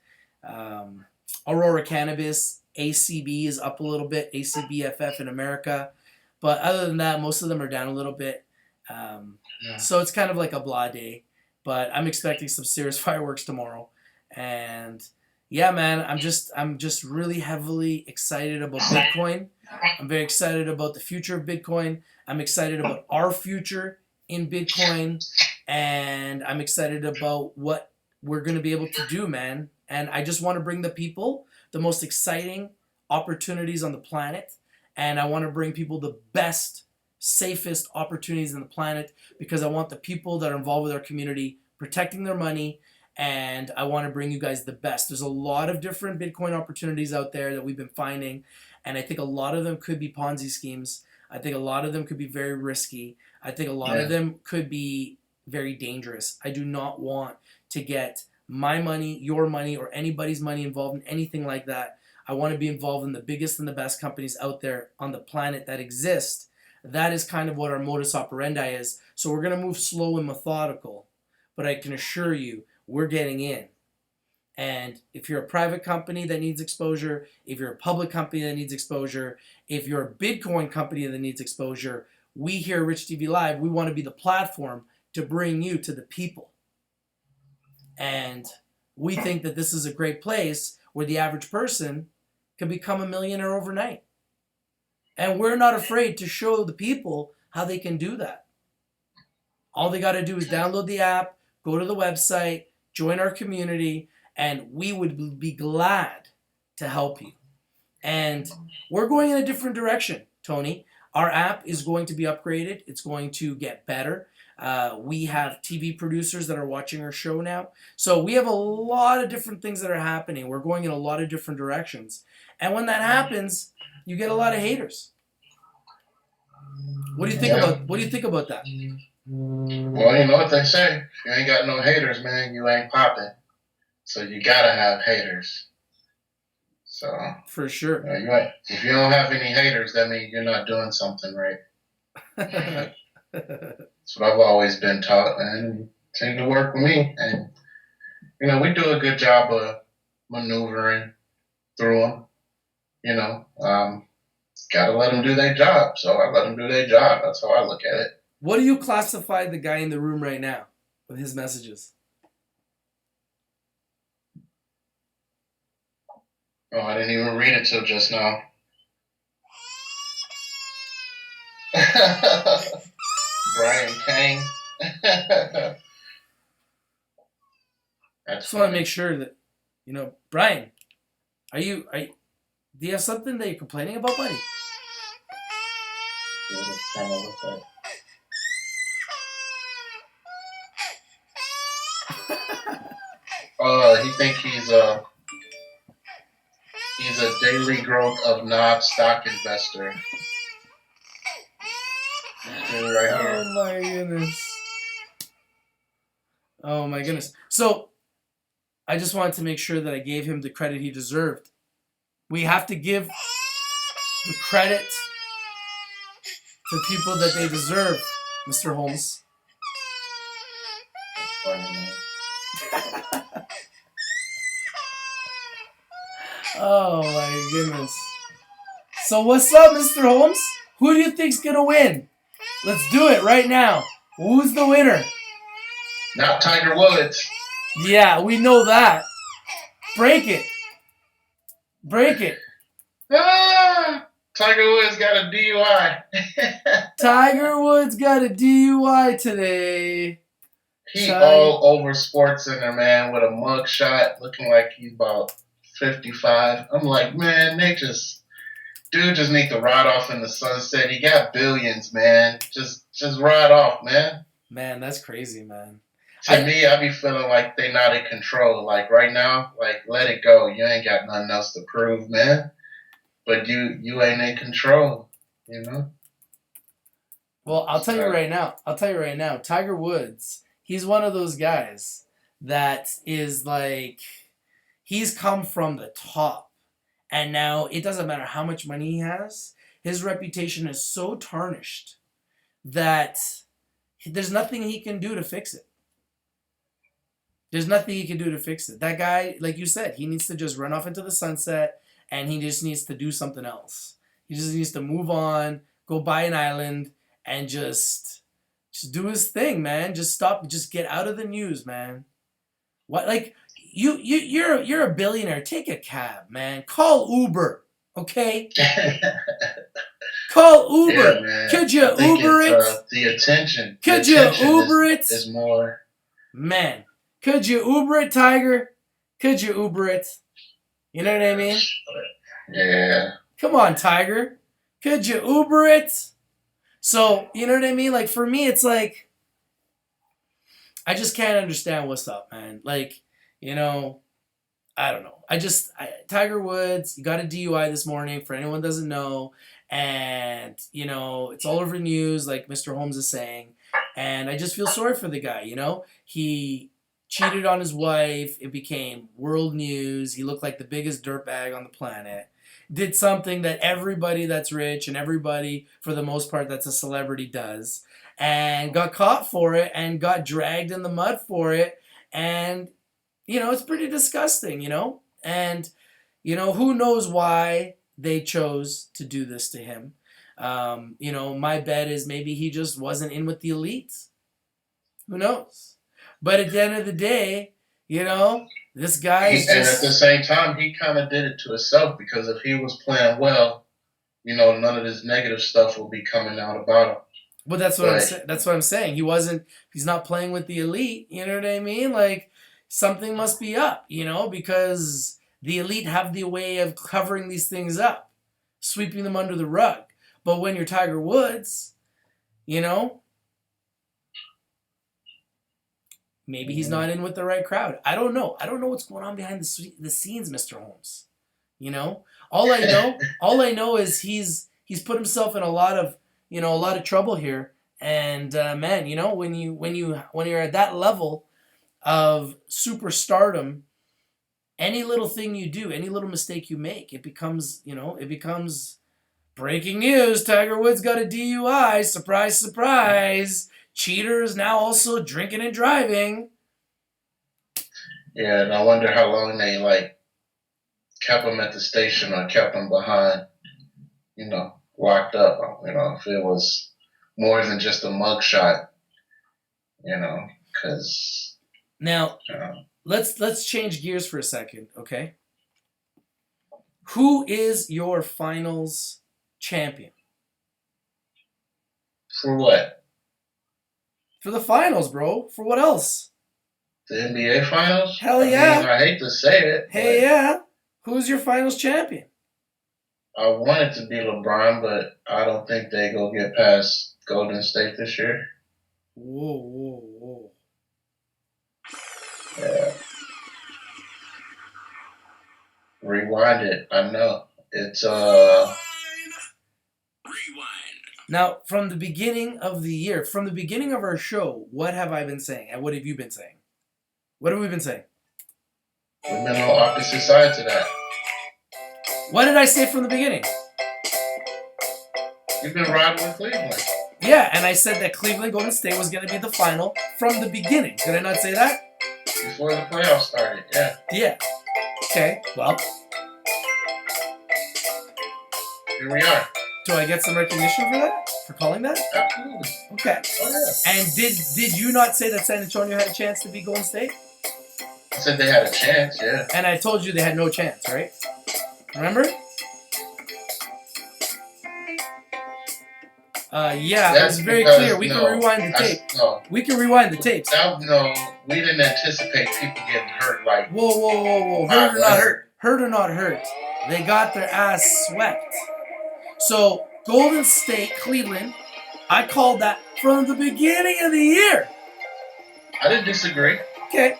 Aurora Cannabis, ACB is up a little bit, ACBFF in America. But other than that, most of them are down a little bit. So it's kind of like a blah day. But I'm expecting some serious fireworks tomorrow. And yeah, man, I'm just really heavily excited about Bitcoin. I'm very excited about the future of Bitcoin. I'm excited about our future in Bitcoin, and I'm excited about what we're going to be able to do, man. And I just want to bring the people the most exciting opportunities on the planet, and I want to bring people the best, safest opportunities on the planet because I want the people that are involved with our community protecting their money, and I want to bring you guys the best. There's a lot of different Bitcoin opportunities out there that we've been finding, and I think a lot of them could be Ponzi schemes. I think a lot of them could be very risky. I think a lot of them could be very dangerous. I do not want to get my money, your money, or anybody's money involved in anything like that. I want to be involved in the biggest and the best companies out there on the planet that exist. That is kind of what our modus operandi is. So we're going to move slow and methodical, but I can assure you, we're getting in. And if you're a private company that needs exposure, if you're a public company that needs exposure, if you're a Bitcoin company that needs exposure, we here at Rich TV Live, we want to be the platform to bring you to the people. And we think that this is a great place where the average person can become a millionaire overnight. And we're not afraid to show the people how they can do that. All they got to do is download the app, go to the website, join our community, and we would be glad to help you. And we're going in a different direction, Tony. Our app is going to be upgraded. It's going to get better. We have TV producers that are watching our show now. So we have a lot of different things that are happening. We're going in a lot of different directions. And when that happens, you get a lot of haters. What do you think about that? Well, you know what they say. If you ain't got no haters, man, you ain't popping. So you gotta have haters. So for sure. If you don't have any haters, that means you're not doing something right. That's what I've always been taught, and it seemed to work with me. And we do a good job of maneuvering through them. Gotta let them do their job. So I let them do their job. That's how I look at it. What do you classify the guy in the room right now with his messages? Oh, I didn't even read it till just now. Brian Kane. I just want to make sure that, Brian, do you have something that you're complaining about, buddy? He think he's a daily growth of knob stock investor. Oh my goodness. So I just wanted to make sure that I gave him the credit he deserved. We have to give the credit to people that they deserve, Mr. Holmes. Oh my goodness. So what's up, Mr. Holmes? Who do you think's gonna win? Let's do it right now. Who's the winner? Not Tiger Woods. Yeah, we know that. Break it. Tiger Woods got a DUI. Tiger Woods got a DUI today. He all over SportsCenter, man, with a mugshot looking like he's about 55. I'm like, man, dude just need to ride off in the sunset. He got billions, man. Just ride off, man. Man, that's crazy, man. To me, I be feeling like they not in control. Like right now, like let it go. You ain't got nothing else to prove, man. But you ain't in control, Well, I'll tell you right now. Tiger Woods, he's one of those guys that is like, he's come from the top. And now it doesn't matter how much money he has. His reputation is so tarnished that there's nothing he can do to fix it. That guy, like you said, he needs to just run off into the sunset, and he just needs to do something else. He just needs to move on, go buy an island, and just do his thing, man. Just get out of the news, man. What, like, you're a billionaire. Take a cab, man. Call Uber, okay? Call Uber. Yeah, man. Could you Uber it? The attention. Could the you attention Uber it? Is more. Man, could you Uber it, Tiger? Could you Uber it? You know what I mean? Yeah. Come on, Tiger. Could you Uber it? So, you know what I mean? Like, for me, it's like, I just can't understand what's up, man. Like, you know, I don't know. Tiger Woods, he got a DUI this morning, for anyone who doesn't know. And, you know, it's all over the news, like Mr. Holmes is saying. And I just feel sorry for the guy, you know? He cheated on his wife. It became world news. He looked like the biggest dirtbag on the planet. Did something that everybody that's rich and everybody, for the most part, that's a celebrity does. And got caught for it and got dragged in the mud for it. And, you know, it's pretty disgusting, you know? And, you know, who knows why they chose to do this to him. You know, my bet is maybe he just wasn't in with the elite. Who knows? But at the end of the day, you know, this guy is just... And at the same time, he kind of did it to himself, because if he was playing well, you know, none of this negative stuff will be coming out about him. Well, that's what I'm saying. He's not playing with the elite, you know what I mean? Like, something must be up, you know, because the elite have the way of covering these things up, sweeping them under the rug. But when you're Tiger Woods, you know, maybe he's not in with the right crowd. I don't know. I don't know what's going on behind the scenes, Mr. Holmes. You know, all I know is he's put himself in a lot of trouble here. And man, you know, when you're at that level of superstardom, any little thing you do, any little mistake you make, it becomes breaking news. Tiger Woods got a DUI. Surprise, surprise. Cheater is now also drinking and driving. Yeah, and I wonder how long they, like, kept him at the station or kept him behind, you know, locked up. You know, if it was more than just a mugshot, you know, because... Now, let's change gears for a second, okay? Who is your finals champion? For what? For the finals, bro. For what else? The NBA finals? Hell yeah. I mean, I hate to say it. Hey, yeah. Who's your finals champion? I want it to be LeBron, but I don't think they go get past Golden State this year. Whoa. Yeah. Rewind it. I know. It's Rewind. Now, from the beginning of the year, from the beginning of our show, what have I been saying? And what have you been saying? What have we been saying? We've been on opposite sides of that. What did I say from the beginning? You've been riding with Cleveland. Yeah, and I said that Cleveland Golden State was going to be the final from the beginning. Did I not say that? Before the playoffs started, yeah. Yeah. Okay, well. Here we are. Do I get some recognition for that? For calling that? Absolutely. Okay. Oh, yeah. And did you not say that San Antonio had a chance to beat Golden State? I said they had a chance, yeah. And I told you they had no chance, right? Remember? Yeah, it was very clear. We can rewind the tape. We can rewind the tapes. No, we didn't anticipate people getting hurt like... Whoa. Hurt or not hurt? Hurt or not hurt? They got their ass swept. So, Golden State, Cleveland, I called that from the beginning of the year. I didn't disagree. Okay.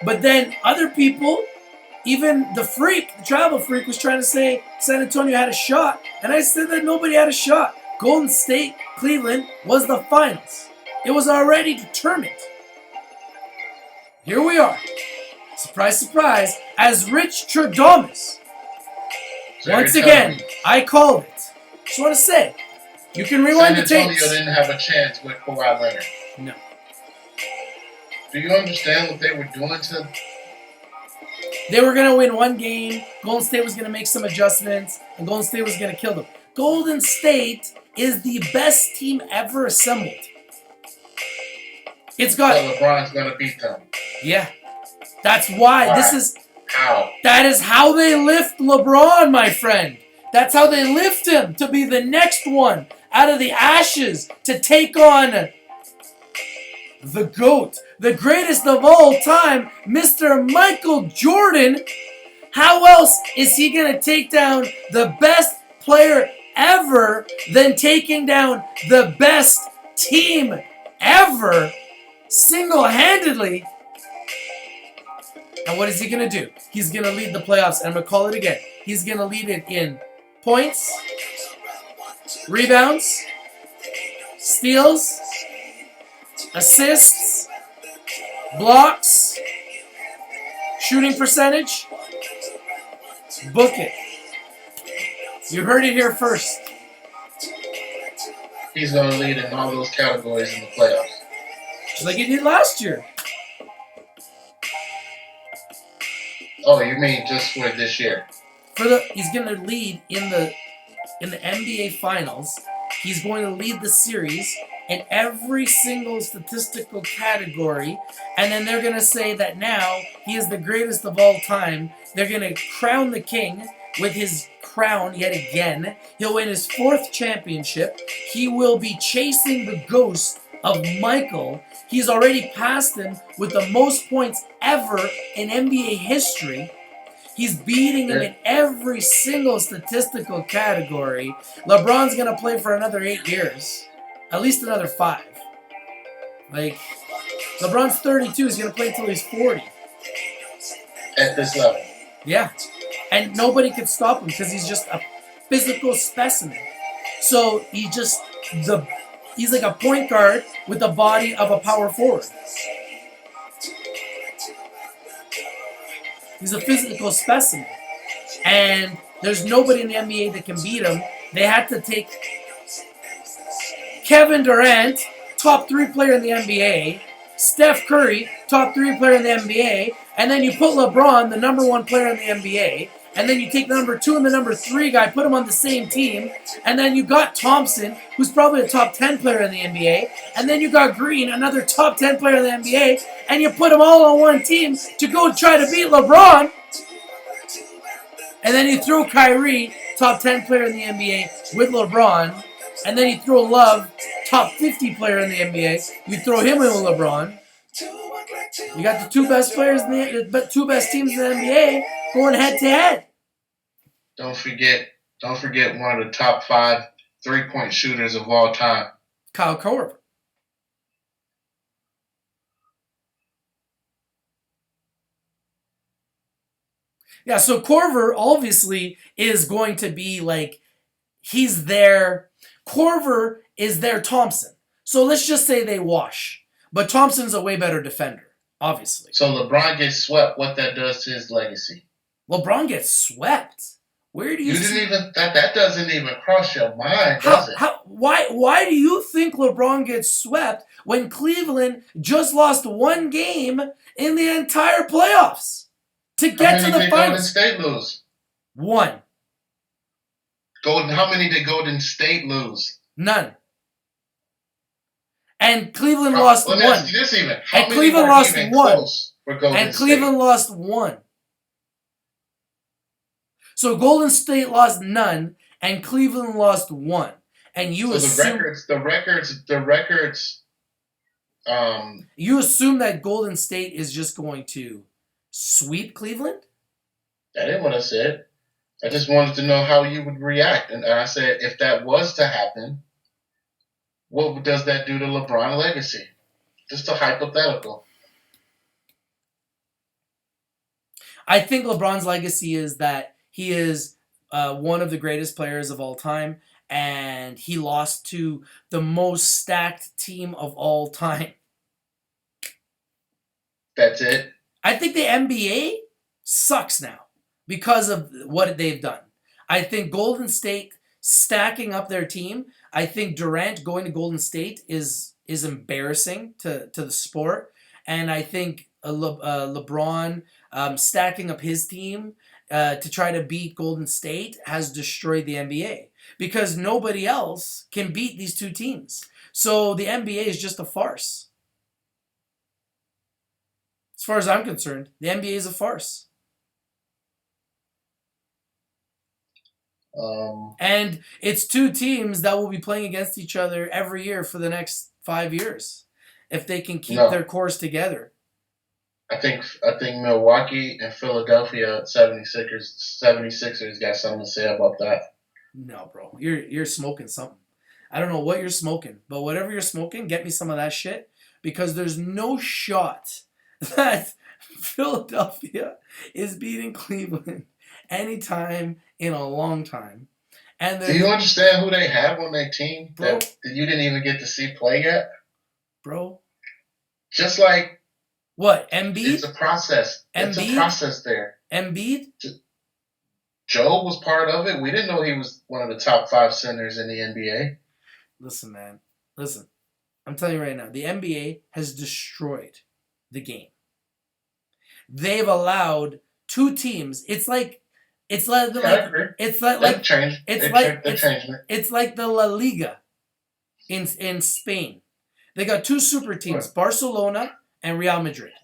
But then other people, even the travel freak, was trying to say San Antonio had a shot. And I said that nobody had a shot. Golden State, Cleveland was the finals. It was already determined. Here we are. Surprise, surprise. As Rich Tradamus. Once again, I called it. Just want to say, you can rewind the tapes. San Antonio didn't have a chance with Kawhi Leonard. No. Do you understand what they were doing to... They were going to win one game. Golden State was going to make some adjustments. And Golden State was going to kill them. Golden State is the best team ever assembled. It's got... So LeBron's going to beat them. Yeah. That's why. Why? That is how they lift LeBron, my friend. That's how they lift him to be the next one out of the ashes to take on the GOAT, the greatest of all time, Mr. Michael Jordan. How else is he going to take down the best player ever than taking down the best team ever single-handedly? And what is he going to do? He's going to lead the playoffs, and I'm going to call it again. He's going to lead it in points, rebounds, steals, assists, blocks, shooting percentage. Book it. You heard it here first. He's going to lead in all those categories in the playoffs. Just like he did last year. Oh, you mean just for this year? He's going to lead in the NBA Finals. He's going to lead the series in every single statistical category, and then they're going to say that now he is the greatest of all time. They're going to crown the king with his crown yet again. He'll win his 4th championship. He will be chasing the ghost of Michael. He's already passed him with the most points ever in NBA history. He's beating him in every single statistical category. LeBron's going to play for another 8 years. At least another 5. Like, LeBron's 32. He's going to play until he's 40. At this level. Yeah. And nobody could stop him because he's just a physical specimen. So he's like a point guard with the body of a power forward. He's a physical specimen. And there's nobody in the NBA that can beat him. They had to take Kevin Durant, top 3 player in the NBA, Steph Curry, top 3 player in the NBA, and then you put LeBron, the number 1 player in the NBA, and then you take the number 2 and the number 3 guy, put them on the same team, and then you got Thompson, who's probably a top 10 player in the NBA, and then you got Green, another top 10 player in the NBA, and you put them all on one team to go try to beat LeBron, and then you throw Kyrie, top 10 player in the NBA, with LeBron, and then you throw Love, top 50 player in the NBA, you throw him in with LeBron. You got the 2 best players the 2 best teams in the NBA going head to head. Don't forget one of the top 5 3-point shooters of all time, Kyle Korver. Yeah, so Korver obviously is going to be like, he's there. Korver is their Thompson. So let's just say they wash. But Thompson's a way better defender, obviously. So LeBron gets swept. What that does to his legacy? LeBron gets swept? Where do you see... That doesn't even cross your mind, does it? Why do you think LeBron gets swept when Cleveland just lost 1 game in the entire playoffs to get to the finals? How many did Golden State lose? 1. How many did Golden State lose? None. And Cleveland lost 1. And Cleveland lost 1. And Cleveland lost 1. So Golden State lost none, and Cleveland lost 1. And you assume the records. You assume that Golden State is just going to sweep Cleveland? That ain't what I said. I just wanted to know how you would react. And I said, if that was to happen, what does that do to LeBron's legacy? Just a hypothetical. I think LeBron's legacy is that he is one of the greatest players of all time, and he lost to the most stacked team of all time. That's it? I think the NBA sucks now because of what they've done. I think Golden State stacking up their team, I think Durant going to Golden State is embarrassing to the sport. And I think LeBron stacking up his team to try to beat Golden State has destroyed the NBA. Because nobody else can beat these 2 teams. So the NBA is just a farce. As far as I'm concerned, the NBA is a farce. And it's two teams that will be playing against each other every year for the next 5 years, if they can keep their cores together. I think Milwaukee and Philadelphia 76ers got something to say about that. No, bro. You're smoking something. I don't know what you're smoking, but whatever you're smoking, get me some of that shit, because there's no shot that Philadelphia is beating Cleveland anytime in a long time. And do you understand who they have on their team, bro, that you didn't even get to see play yet? Bro. Just like what? Embiid? It's a process. Embiid? It's a process there. Embiid? Joe was part of it. We didn't know he was one of the top 5 centers in the NBA. Listen, man. Listen. I'm telling you right now, the NBA has destroyed the game. They've allowed two teams. It's like the La Liga in Spain. They got two super teams, Barcelona and Real Madrid.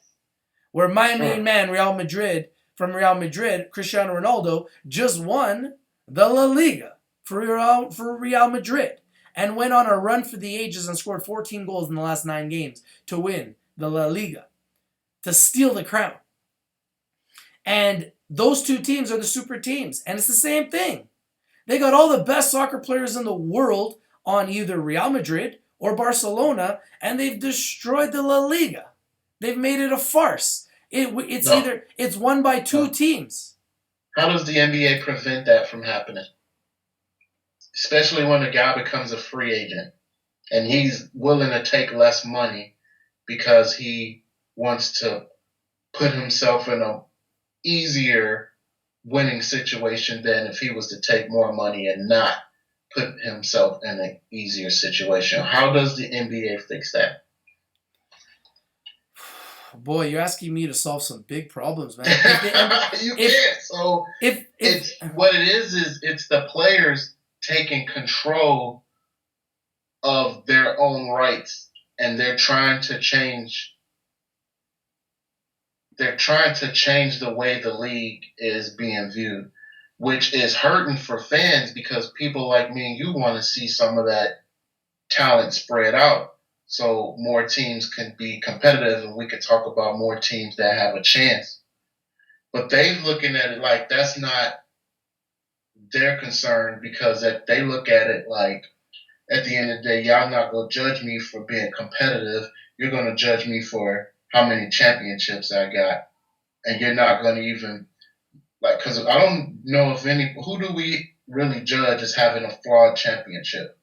Where my main man, Real Madrid, Cristiano Ronaldo, just won the La Liga for Real Madrid and went on a run for the ages and scored 14 goals in the last 9 games to win the La Liga, to steal the crown. And those two teams are the super teams. And it's the same thing. They got all the best soccer players in the world on either Real Madrid or Barcelona, and they've destroyed the La Liga. They've made it a farce. It's won by two teams. How does the NBA prevent that from happening? Especially when a guy becomes a free agent and he's willing to take less money because he wants to put himself in a easier winning situation than if he was to take more money and not put himself in an easier situation. How does the NBA fix that? Boy, you're asking me to solve some big problems, man. You can't. So it's what it is it's the players taking control of their own rights, and they're trying to change the way the league is being viewed, which is hurting for fans because people like me and you want to see some of that talent spread out so more teams can be competitive and we can talk about more teams that have a chance. But they're looking at it like that's not their concern, because they look at it like, at the end of the day, y'all not going to judge me for being competitive. You're going to judge me for how many championships I got. And you're not going to even, because I don't know who do we really judge as having a flawed championship?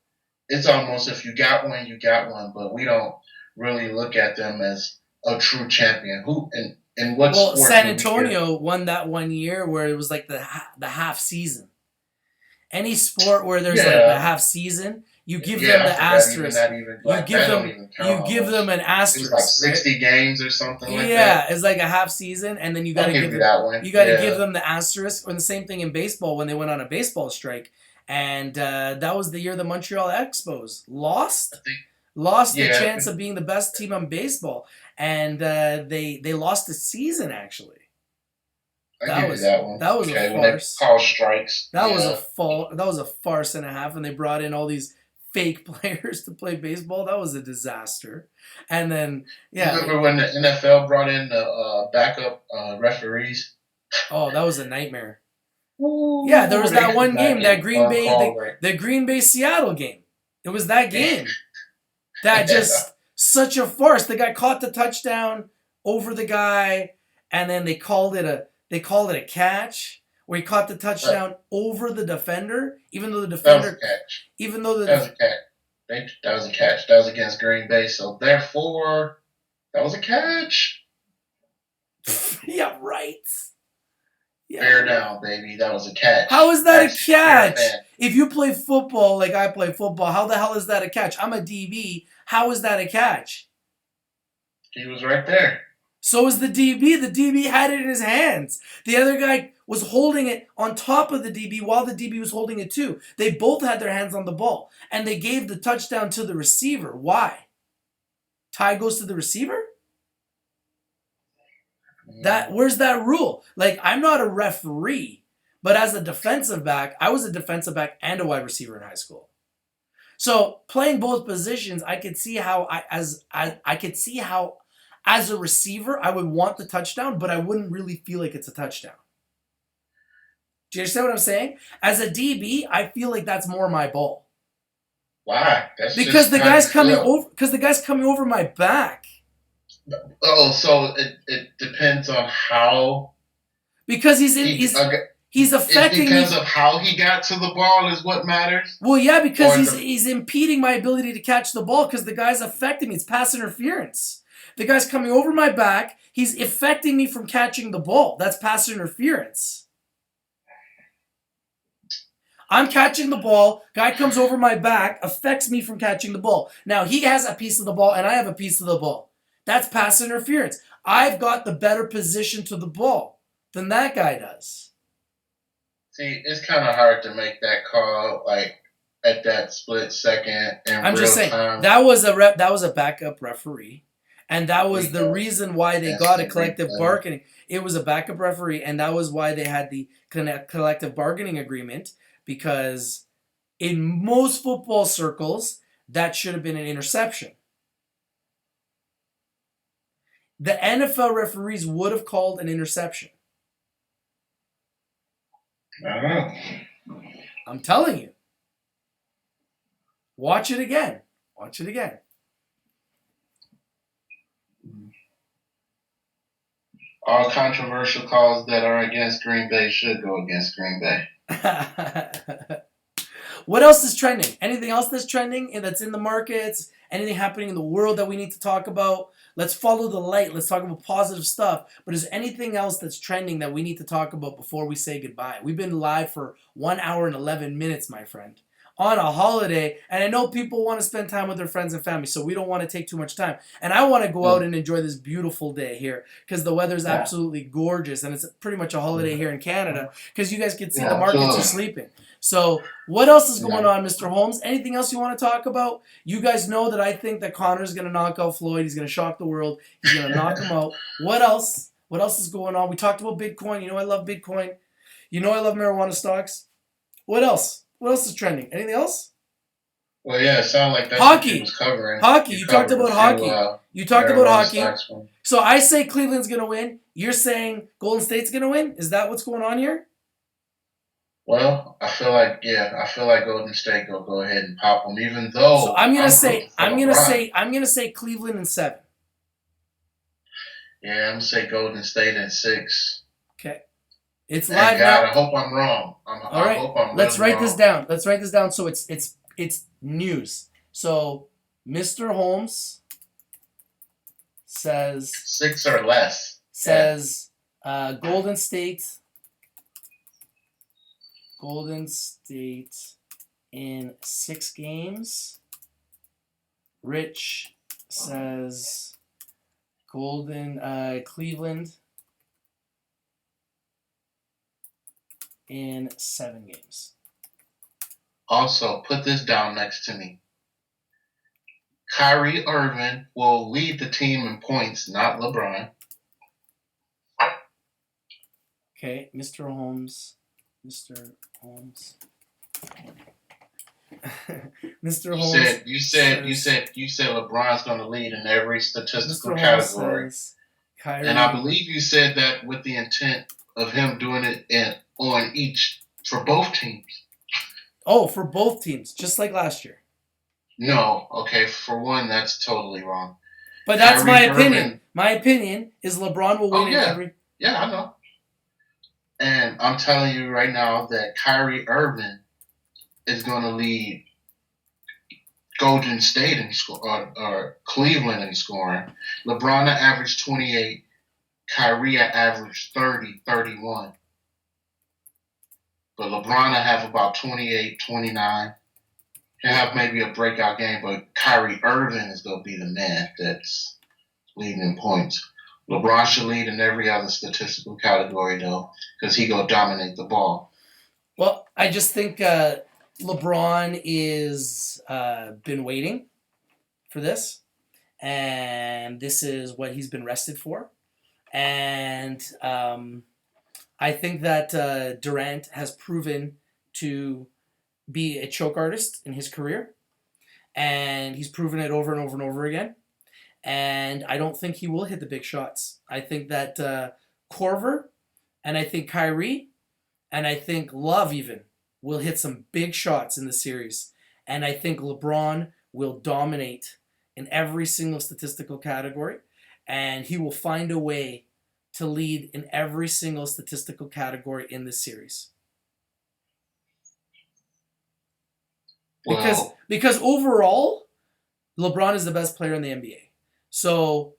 It's almost if you got one, you got one, but we don't really look at them as a true champion. Who and what sport? Well, San Antonio won that one year where it was like the half season. Any sport where there's like a half season, you give them the asterisk. You give them an asterisk. It was like 60 games or something like that. Yeah, it's like a half season, and then you got to give them that one. You got to give them the asterisk. And the same thing in baseball when they went on a baseball strike, and that was the year the Montreal Expos lost the chance of being the best team on basebole, and they lost the season actually. That was a farce. Call strikes. That was a farce and a half, and they brought in all these fake players to play baseball. That was a disaster. And then remember when the NFL brought in the backup referees? Oh, that was a nightmare. Ooh, yeah, there was that one game, that the Green Bay Seattle game. It was that game. That just such a farce. The guy caught the touchdown over the guy, and then they called it a catch where he caught the touchdown over the defender, even though the defender. That was a catch. That was a catch. That was against Green Bay, so therefore, that was a catch. Yeah, right. Yeah. Bear down, baby. That was a catch. How is that a catch? If you play football like I play football, how the hell is that a catch? I'm a DB. How is that a catch? He was right there. So is the DB. The DB had it in his hands. The other guy was holding it on top of the DB while the DB was holding it too. They both had their hands on the ball. And they gave the touchdown to the receiver. Why? Tie goes to the receiver? Where's that rule? Like, I'm not a referee, but as a defensive back, I was a defensive back and a wide receiver in high school. So playing both positions, I could see how as a receiver I would want the touchdown, but I wouldn't really feel like it's a touchdown. Do you understand what I'm saying? As a DB, I feel like that's more my ball. Why? Because the guy's coming over. Because the guy's coming over my back. Oh, so it depends on how. Because he's affecting me. Because of how he got to the ball is what matters. Well, yeah, because he's impeding my ability to catch the ball because the guy's affecting me. It's pass interference. The guy's coming over my back. He's affecting me from catching the ball. That's pass interference. I'm catching the ball. Guy comes over my back, affects me from catching the ball. Now, he has a piece of the ball, and I have a piece of the ball. That's pass interference. I've got the better position to the ball than that guy does. See, it's kind of hard to make that call, like, at that split second in I'm just saying, that was a backup referee, and that was the reason why they got a collective bargaining. It was a backup referee, and that was why they had the collective bargaining agreement. Because in most football circles, that should have been an interception. The NFL referees would have called an interception. I don't know. I'm telling you. Watch it again. Watch it again. All controversial calls that are against Green Bay should go against Green Bay. What else is trending? Anything else that's trending and that's in the markets? Anything happening in the world that we need to talk about? Let's follow the light. Let's talk about positive stuff. But is anything else that's trending that we need to talk about before we say goodbye? We've been live for 1 hour and 11 minutes, my friend, on a holiday. And I know people want to spend time with their friends and family, so we don't want to take too much time. And I want to go out and enjoy this beautiful day here because the weather's absolutely gorgeous. And it's pretty much a holiday here in Canada because you guys can see the markets are sleeping. So what else is going on, Mr. Holmes? Anything else you want to talk about? You guys know that I think that Conor's going to knock out Floyd. He's going to shock the world. He's going to knock him out. What else? What else is going on? We talked about Bitcoin. You know I love Bitcoin. You know I love marijuana stocks. What else? What else is trending? Anything else? Well, yeah, it sounded like that's hockey. What he was covering. Hockey. You talked about hockey. You talked about hockey. So I say Cleveland's going to win. You're saying Golden State's going to win? Is that what's going on here? Well, I feel like Golden State will go ahead and pop them, even though. So I'm gonna say Cleveland in 7. Yeah, I'm gonna say Golden State in 6. Okay, it's live now. I hope I'm wrong. All right, let's write this down. Let's write this down. So it's news. So Mr. Holmes says 6 or less. Says Golden State in 6 games. Rich says Cleveland in 7 games. Also, put this down next to me. Kyrie Irving will lead the team in points, not LeBron. Okay, Mr. Holmes. Mr. Holmes. You said LeBron's going to lead in every statistical category. And I believe you said that with the intent of him doing it for both teams. Oh, for both teams, just like last year. No, okay, for one, that's totally wrong. But that's my opinion. My opinion is LeBron will win in every. Yeah, I know. And I'm telling you right now that Kyrie Irving is going to lead Golden State or Cleveland in scoring. LeBron averaged 28. Kyrie averaged 30, 31. But LeBron will have about 28, 29. He'll have maybe a breakout game, but Kyrie Irving is going to be the man that's leading in points. LeBron should lead in every other statistical category, though, because he going to dominate the ball. Well, I just think LeBron is been waiting for this, and this is what he's been rested for. And I think that Durant has proven to be a choke artist in his career. And he's proven it over and over and over again. And I don't think he will hit the big shots. I think that Korver and I think Kyrie and I think Love even will hit some big shots in the series. And I think LeBron will dominate in every single statistical category. And he will find a way to lead in every single statistical category in this series. Because overall, LeBron is the best player in the NBA. So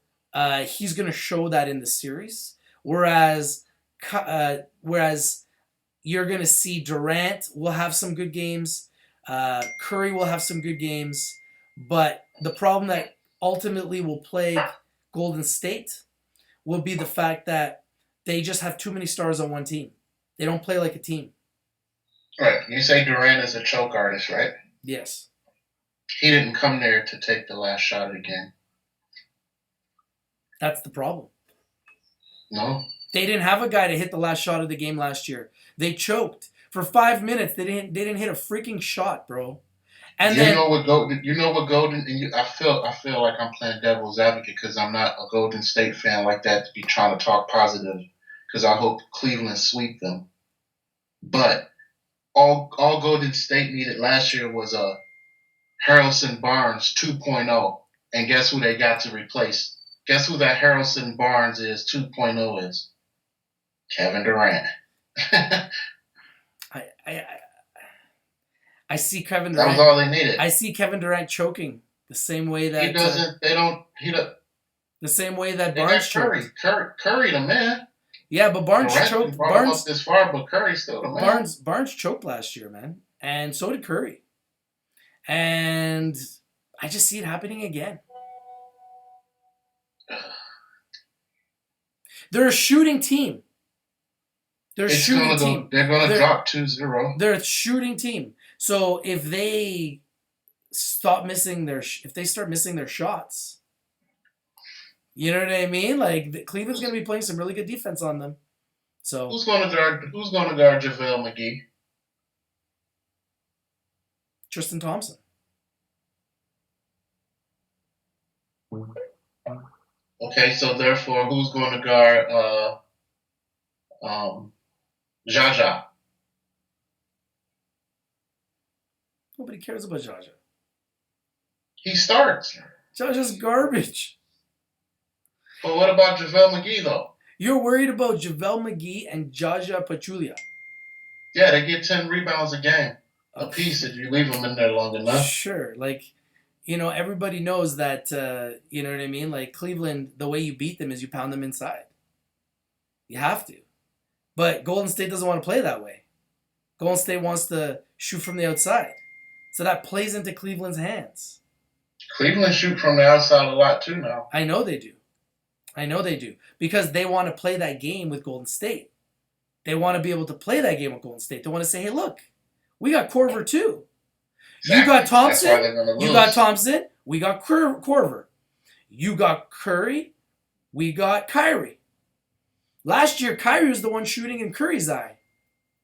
he's going to show that in the series. Whereas you're going to see Durant will have some good games. Curry will have some good games. But the problem that ultimately will plague Golden State will be the fact that they just have too many stars on one team. They don't play like a team. Right. You say Durant is a choke artist, right? Yes. He didn't come there to take the last shot of the game. That's the problem. No. They didn't have a guy to hit the last shot of the game last year. They choked. For 5 minutes, they didn't hit a freaking shot, bro. And you know what Golden and I feel like I'm playing devil's advocate because I'm not a Golden State fan like that to be trying to talk positive because I hope Cleveland sweep them. But all Golden State needed last year was a Harrison Barnes 2.0. And guess who they got to replace? Guess who that Harrison Barnes is 2.0 is? Kevin Durant. I see Kevin Durant. That was all they needed. I see Kevin Durant choking the same way that the same way that Barnes choked. Curry the man. Yeah, but Barnes choked. Barnes this far, but Curry's still the man. Barnes choked last year, man, and so did Curry. And I just see it happening again. They're a shooting team. They're going to drop 2-0. They're a shooting team. So if they start missing their shots, you know what I mean? Like Cleveland's going to be playing some really good defense on them. So who's going to guard JaVale McGee? Tristan Thompson. Okay, so therefore, who's going to guard Jaja? Nobody cares about Jaja. He starts. Jaja's garbage. But what about JaVale McGee, though? You're worried about JaVale McGee and Jaja Pachulia. Yeah, they get 10 rebounds a game. A piece if you leave them in there long enough. Sure. Everybody knows that, you know what I mean? Like, Cleveland, the way you beat them is you pound them inside. You have to. But Golden State doesn't want to play that way. Golden State wants to shoot from the outside. So that plays into Cleveland's hands. Cleveland shoot from the outside a lot, too, now. I know they do. Because they want to play that game with Golden State. They want to be able to play that game with Golden State. They want to say, hey, look, we got Korver, too. Exactly. You got Thompson. We got Korver. You got Curry. We got Kyrie. Last year, Kyrie was the one shooting in Curry's eye,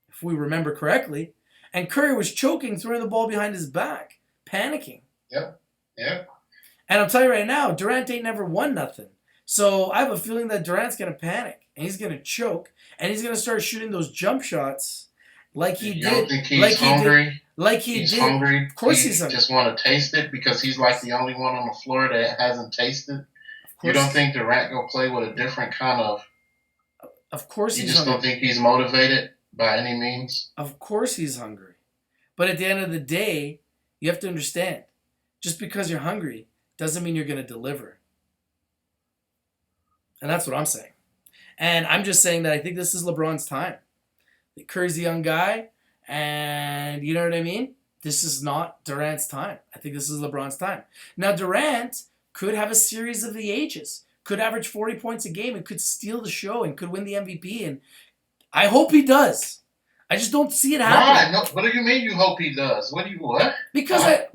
if we remember correctly. And Curry was choking, throwing the ball behind his back, panicking. Yep. And I'll tell you right now, Durant ain't never won nothing. So I have a feeling that Durant's going to panic, and he's going to choke, and he's going to start shooting those jump shots like he did. You don't think he's hungry? He's hungry. Of course he's hungry. Just want to taste it because he's like the only one on the floor that hasn't tasted. You don't think Durant will play with a different kind of... Of course he's hungry. You just don't think he's motivated by any means? Of course he's hungry. But at the end of the day, you have to understand, just because you're hungry doesn't mean you're going to deliver. And that's what I'm saying. And I'm just saying that I think this is LeBron's time. Curry's a young guy, and you know what I mean? This is not Durant's time. I think this is LeBron's time. Now, Durant could have a series of the ages, could average 40 points a game, and could steal the show, and could win the MVP, and I hope he does. I just don't see it happening. Why? No, what do you mean you hope he does? What? Because I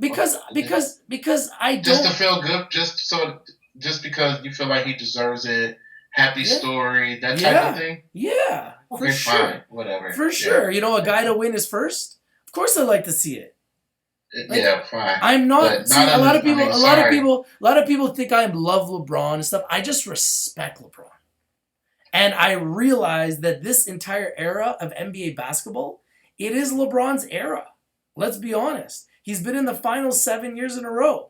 don't. Just to feel good, just because you feel like he deserves it, happy story, that type of thing? Yeah, okay, for sure. Fine, whatever. For sure. You know, a guy to win his first? Of course I'd like to see it. Like, fine. I'm not. See, a lot of people think I love LeBron and stuff. I just respect LeBron, and I realize that this entire era of NBA basketball, it is LeBron's era. Let's be honest. He's been in the finals 7 years in a row.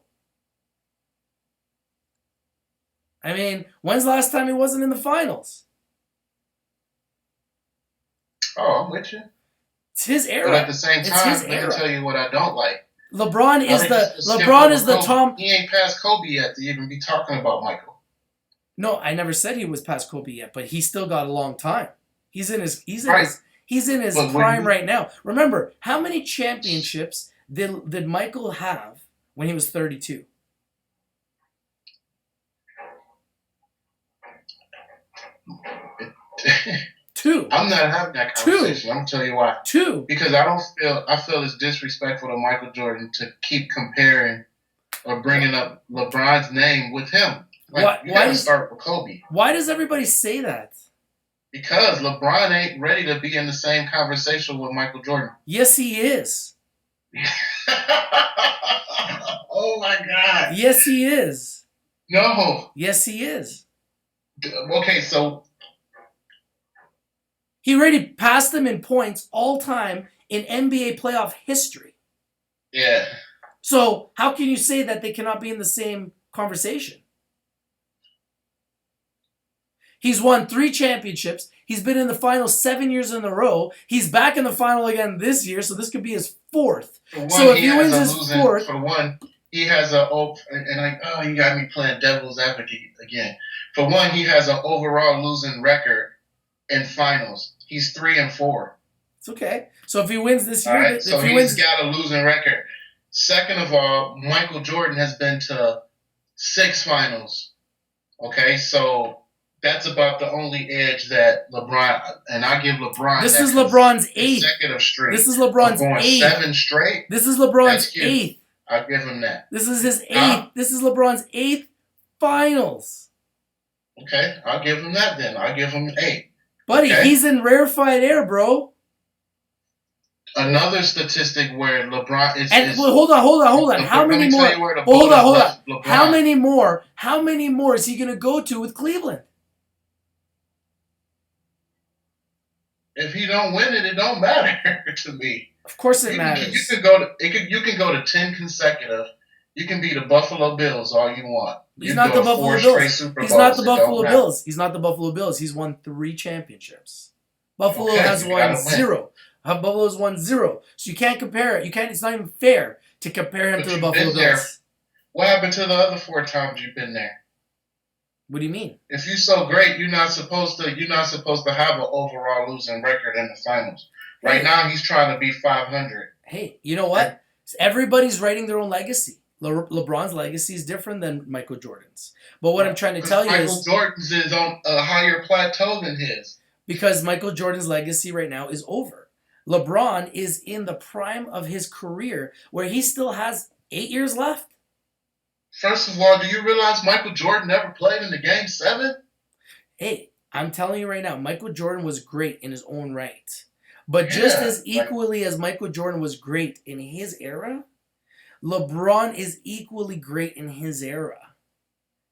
I mean, when's the last time he wasn't in the finals? Oh, I'm with you. It's his era. But at the same time, let me tell you what I don't like. LeBron is the Tom. He ain't past Kobe yet to even be talking about Michael. No, I never said he was past Kobe yet, but he still got a long time. He's in his prime right now. Remember, how many championships did Michael have when he was 32? Two. I'm not having that conversation. I'm gonna tell you why. Two. Because I feel it's disrespectful to Michael Jordan to keep comparing or bringing up LeBron's name with him. Like, you gotta start with Kobe. Why does everybody say that? Because LeBron ain't ready to be in the same conversation with Michael Jordan. Yes, he is. Oh my God. Yes, he is. No. Yes, he is. Okay, so he already passed them in points all time in NBA playoff history. Yeah. So how can you say that they cannot be in the same conversation? He's won 3 championships. He's been in the final 7 years in a row. He's back in the final again this year, so this could be his 4th. So if he wins his 4th... For one, he has you got me playing devil's advocate again. For one, he has an overall losing record in finals. He's 3-4. It's okay. So if he wins this year, right? He's got a losing record. Second of all, Michael Jordan has been to 6 finals. Okay, so that's about the only edge that LeBron, and I give LeBron. This is LeBron's 8th consecutive streak. This is LeBron's 8th. 7 straight. This is LeBron's 8th. I'll give him that. This is his 8th. This is LeBron's 8th finals. Okay, I'll give him that then. I'll give him 8. Buddy, he's in rarefied air, bro. Another statistic where LeBron is. Hold on. How many more? Hold on. How many more? How many more is he going to go to with Cleveland? If he don't win it, it don't matter to me. Of course it matters. You can go to 10 consecutive. You can be the Buffalo Bills all you want. He's not the Buffalo Bills. He's not the Buffalo Bills. He's not the Buffalo Bills. He's won 3 championships. Buffalo has won 0. Buffalo's won 0. So you can't compare it. You can't. It's not even fair to compare him to the Buffalo Bills. What happened to the other 4 times you've been there? What do you mean? If you're so great, you're not supposed to have an overall losing record in the finals. Right now, he's trying to be 500. Hey, you know what? Everybody's writing their own legacy. LeBron's legacy is different than Michael Jordan's. But what I'm trying to tell you is... Michael Jordan's is on a higher plateau than his. Because Michael Jordan's legacy right now is over. LeBron is in the prime of his career where he still has 8 years left. First of all, do you realize Michael Jordan never played in the Game 7? Hey, I'm telling you right now, Michael Jordan was great in his own right. But just as equally as Michael Jordan was great in his era, LeBron is equally great in his era.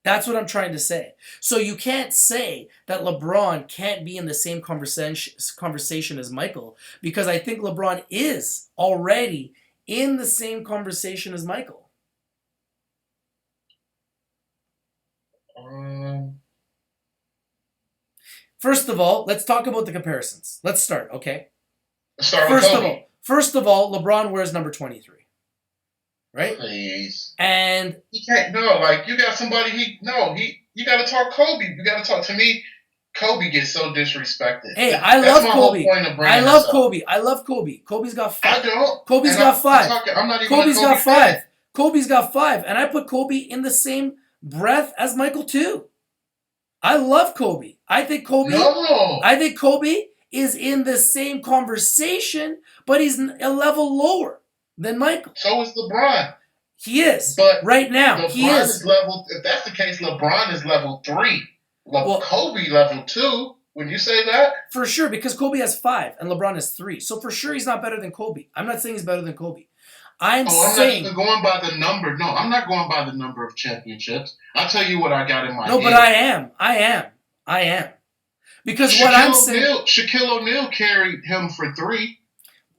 That's what I'm trying to say. So you can't say that LeBron can't be in the same conversation as Michael, because I think LeBron is already in the same conversation as Michael. First of all, let's talk about the comparisons. Let's start, okay? First of all, LeBron wears number 23. Right? Please. And he can't you got somebody you gotta talk Kobe. You gotta talk to me. Kobe gets so disrespected. Hey, I love Kobe. I love Kobe. Kobe's got 5. I don't. Kobe's got 5. I'm not even Kobe's got 5. Kobe's got 5. And I put Kobe in the same breath as Michael too. I love Kobe. I think Kobe is in the same conversation, but he's a level lower than Michael. So is LeBron. He is. But right now, LeBron he is. If that's the case, LeBron is level 3. Well, Kobe level 2. When you say that? For sure, because Kobe has 5 and LeBron has 3. So for sure he's not better than Kobe. I'm not saying he's better than Kobe. I'm not even going by the number. No, I'm not going by the number of championships. I'll tell you what I got in my head. No, but I am. Because Shaquille what I'm saying... Shaquille O'Neal carried him for 3.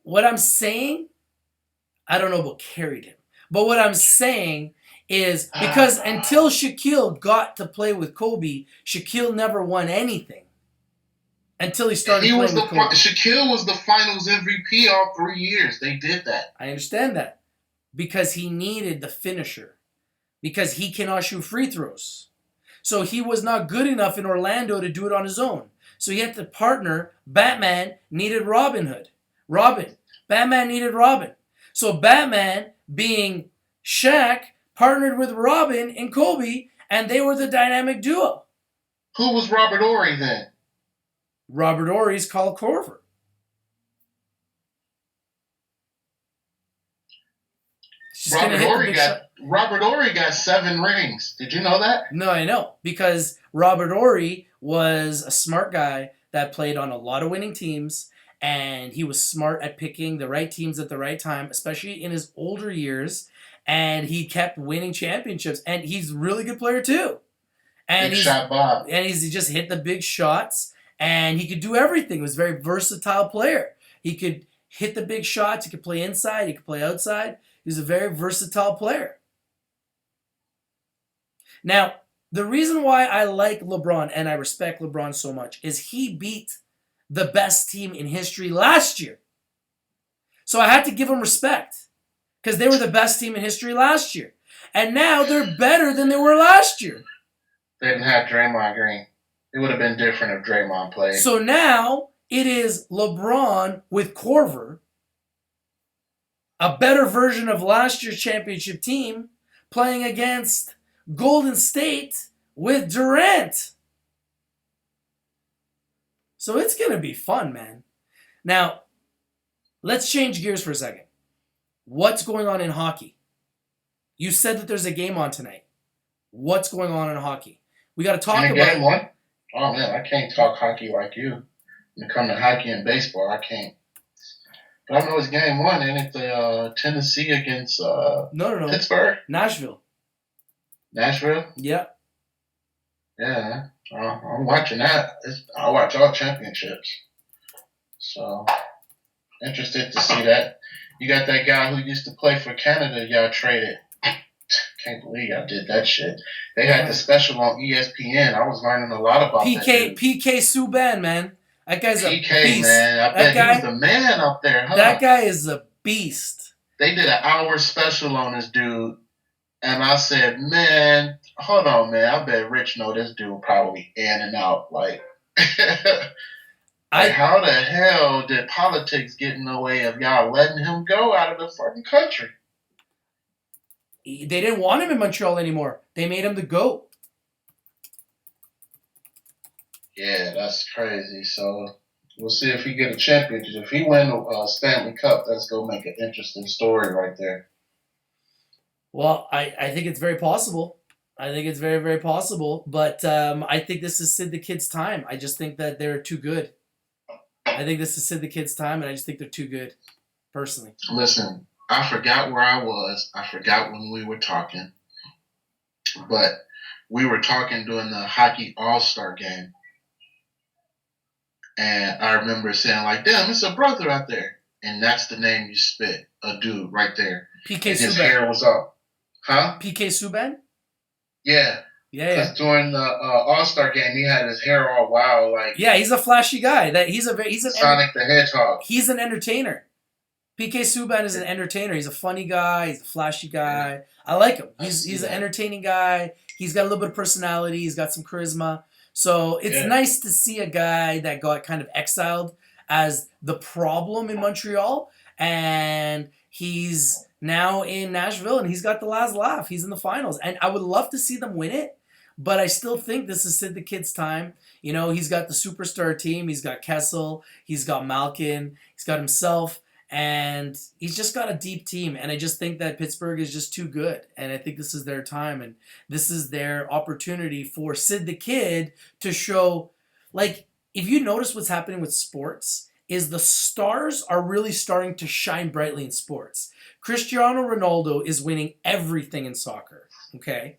What I'm saying, I don't know about carried him. But what I'm saying is because until Shaquille got to play with Kobe, Shaquille never won anything. Until he started playing with Kobe. Shaquille was the finals MVP all 3 years. They did that. I understand that. Because he needed the finisher. Because he cannot shoot free throws. So he was not good enough in Orlando to do it on his own. So he had to partner. Batman needed Robin Hood. Batman needed Robin. So Batman, being Shaq, partnered with Robin and Kobe, and they were the dynamic duo. Who was Robert Horry then? Robert Horry's called Corver. Robert Horry got 7 rings. Did you know that? No, I know. Because Robert Horry was a smart guy that played on a lot of winning teams, and he was smart at picking the right teams at the right time, especially in his older years, and he kept winning championships. And he's a really good player too. And big shot Bob. And he just hit the big shots. And he could do everything. He was a very versatile player. He could hit the big shots. He could play inside. He could play outside. He was a very versatile player. Now, the reason why I like LeBron and I respect LeBron so much is he beat the best team in history last year. So I had to give him respect because they were the best team in history last year. And now they're better than they were last year. They didn't have Draymond Green. It would have been different if Draymond played. So now it is LeBron with Corver, a better version of last year's championship team, playing against Golden State with Durant. So it's going to be fun, man. Now, let's change gears for a second. What's going on in hockey? You said that there's a game on tonight. What's going on in hockey? We got to talk about game one. Oh, man, I can't talk hockey like you. When it comes to hockey and baseball, I can't. But I know it's game 1, ain't it? The Tennessee against no. Pittsburg? Nashville. Nashville? Yeah. Yeah, I'm watching that. I watch all championships. So, interested to see that. You got that guy who used to play for Canada y'all traded. Can't believe I did that shit. They had the special on ESPN. I was learning a lot about that. PK Subban, man. That guy's a PK, beast. man. I bet he was the man up there, huh? That guy is a beast. They did an hour special on this dude, and I said, man, hold on, man. I bet Rich know this dude probably in and out. Like how the hell did politics get in the way of y'all letting him go out of the fucking country? They didn't want him in Montreal anymore. They made him the GOAT. Yeah, that's crazy. So we'll see if he get a championship. If he win a Stanley Cup, that's going to make an interesting story right there. Well, I think it's very possible. I think it's very, very possible. But I think this is Sid the Kid's time. I just think that they're too good. I think this is Sid the Kid's time, and I just think they're too good, personally. Listen, I forgot where I was. I forgot when we were talking. But we were talking during the Hockey All-Star game. And I remember saying, like, damn, it's a brother out there. And that's the name you spit. A dude right there. PK Subban. His hair was up. Huh? PK Subban? Yeah. Yeah. Because during the All-Star game, he had his hair all wild. Like, yeah, he's a flashy guy. He's an Sonic the Hedgehog. He's an entertainer. PK Subban is an entertainer. He's a funny guy. He's a flashy guy. Yeah. I like him. He's an entertaining guy. He's got a little bit of personality. He's got some charisma. So it's nice to see a guy that got kind of exiled as the problem in Montreal. And he's now in Nashville, and he's got the last laugh. He's in the finals. And I would love to see them win it. But I still think this is Sid the Kid's time. You know, he's got the superstar team. He's got Kessel. He's got Malkin. He's got himself. And he's just got a deep team. And I just think that Pittsburgh is just too good. And I think this is their time. And this is their opportunity for Sid the Kid to show, like, if you notice what's happening with sports, is the stars are really starting to shine brightly in sports. Cristiano Ronaldo is winning everything in soccer. Okay?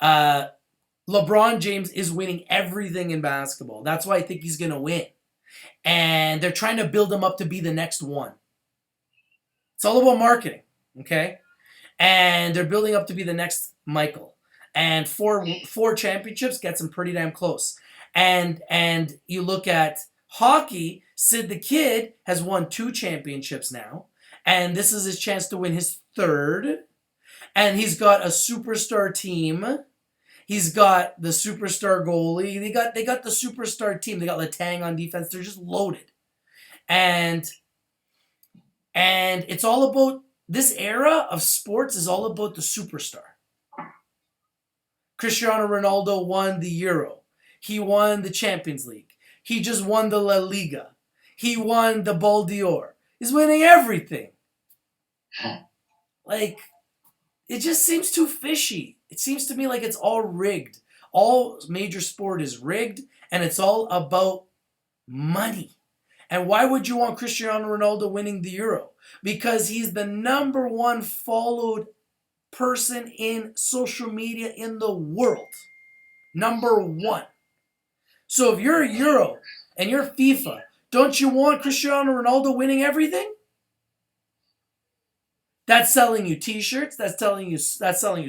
LeBron James is winning everything in basketball. That's why I think he's going to win. And they're trying to build him up to be the next one. It's all about marketing, okay? And they're building up to be the next Michael. And four championships gets him pretty damn close. And you look at hockey, Sid the Kid has won 2 championships now. And this is his chance to win his 3rd. And he's got a superstar team. He's got the superstar goalie. They got the superstar team. They got Letang on defense. They're just loaded. And it's all about, this era of sports is all about the superstar. Cristiano Ronaldo won the Euro. He won the Champions League. He just won the La Liga. He won the Ball d'Or. He's winning everything. Like, it just seems too fishy. It seems to me like it's all rigged. All major sport is rigged, and it's all about money. And why would you want Cristiano Ronaldo winning the Euro? Because he's the number 1 followed person in social media in the world. Number 1. So if you're a Euro and you're FIFA, don't you want Cristiano Ronaldo winning everything? That's selling you t-shirts, that's selling you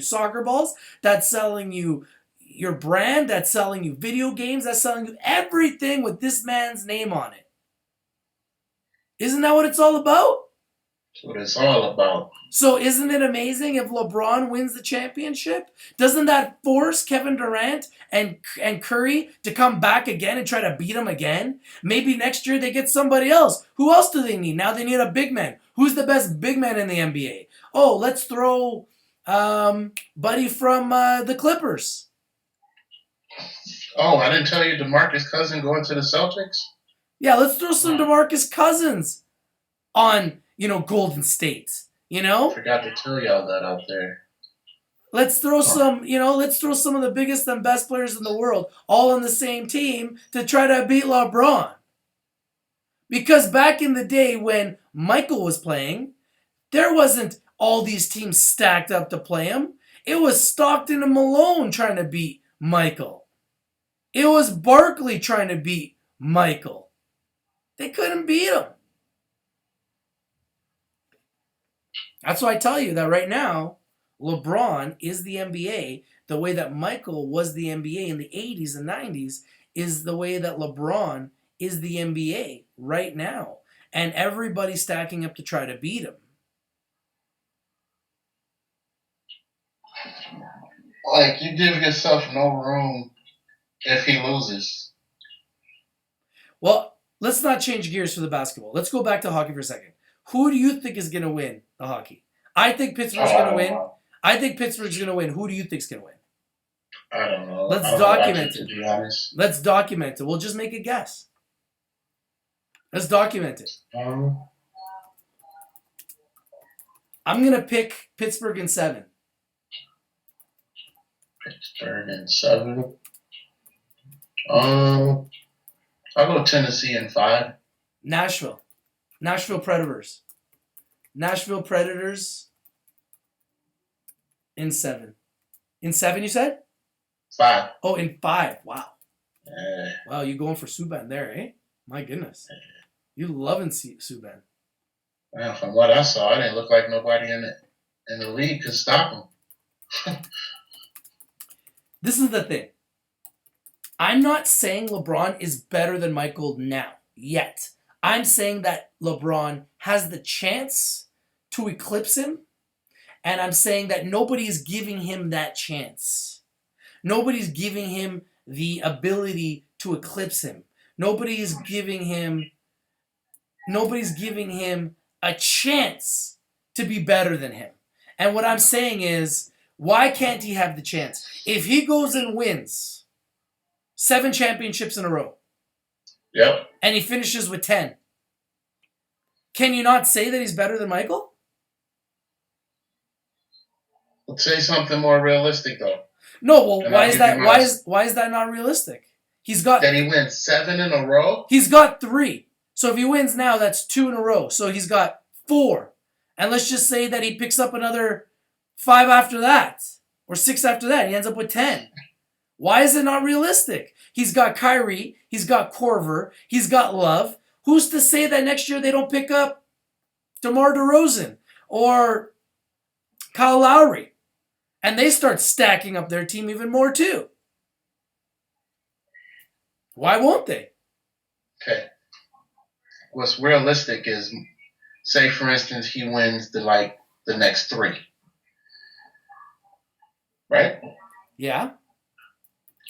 soccer balls, that's selling you your brand, that's selling you video games, that's selling you everything with this man's name on it. Isn't that what it's all about? That's what it's all about. So isn't it amazing if LeBron wins the championship? Doesn't that force Kevin Durant and Curry to come back again and try to beat him again? Maybe next year they get somebody else. Who else do they need? Now they need a big man. Who's the best big man in the NBA? Oh, let's throw Buddy from the Clippers. Oh, I didn't tell you DeMarcus Cousins going to the Celtics? Yeah, let's throw some DeMarcus Cousins on, Golden State. Forgot to tell y'all that out there. Let's throw some of the biggest and best players in the world all on the same team to try to beat LeBron. Because back in the day when Michael was playing, there wasn't all these teams stacked up to play him. It was Stockton and Malone trying to beat Michael. It was Barkley trying to beat Michael. They couldn't beat him. That's why I tell you that right now, LeBron is the NBA the way that Michael was the NBA in the 80s and 90s is the way that LeBron is the NBA right now. And everybody's stacking up to try to beat him. Like, you give yourself no room if he loses. Well, let's not change gears for the basketball. Let's go back to hockey for a second. Who do you think is going to win the hockey? I think Pittsburgh's going to win. I think Pittsburgh's going to win. Who do you think's going to win? I don't know. Let's document it. To be honest. Let's document it. We'll just make a guess. Let's document it. I'm going to pick Pittsburgh in 7. Pittsburgh in 7. I'll go Tennessee in 5. Nashville Predators. Nashville Predators in 7. In 7, you said? 5. Oh, in 5. Wow. Yeah. Wow, you going for Subban there, eh? My goodness. You loving Subban. Well, from what I saw, it didn't look like nobody in the league could stop him. This is the thing. I'm not saying LeBron is better than Michael now, yet. I'm saying that LeBron has the chance to eclipse him, and I'm saying that nobody is giving him that chance. Nobody's giving him the ability to eclipse him. Nobody's giving him a chance to be better than him. And what I'm saying is, why can't he have the chance? If he goes and wins 7 championships in a row, yep, and he finishes with 10, Can you not say that he's better than Michael? Let's say something more realistic, though. No, well, why is that? Why is that not realistic? He's got that he wins 7 in a row. He's got 3. So if he wins now, that's 2 in a row. So he's got 4. And let's just say that he picks up another 5 after that, or 6 after that. He ends up with 10. Why is it not realistic? He's got Kyrie. He's got Corver. He's got Love. Who's to say that next year they don't pick up DeMar DeRozan or Kyle Lowry? And they start stacking up their team even more too. Why won't they? Okay. What's realistic is, say for instance, he wins the next 3. Right? Yeah.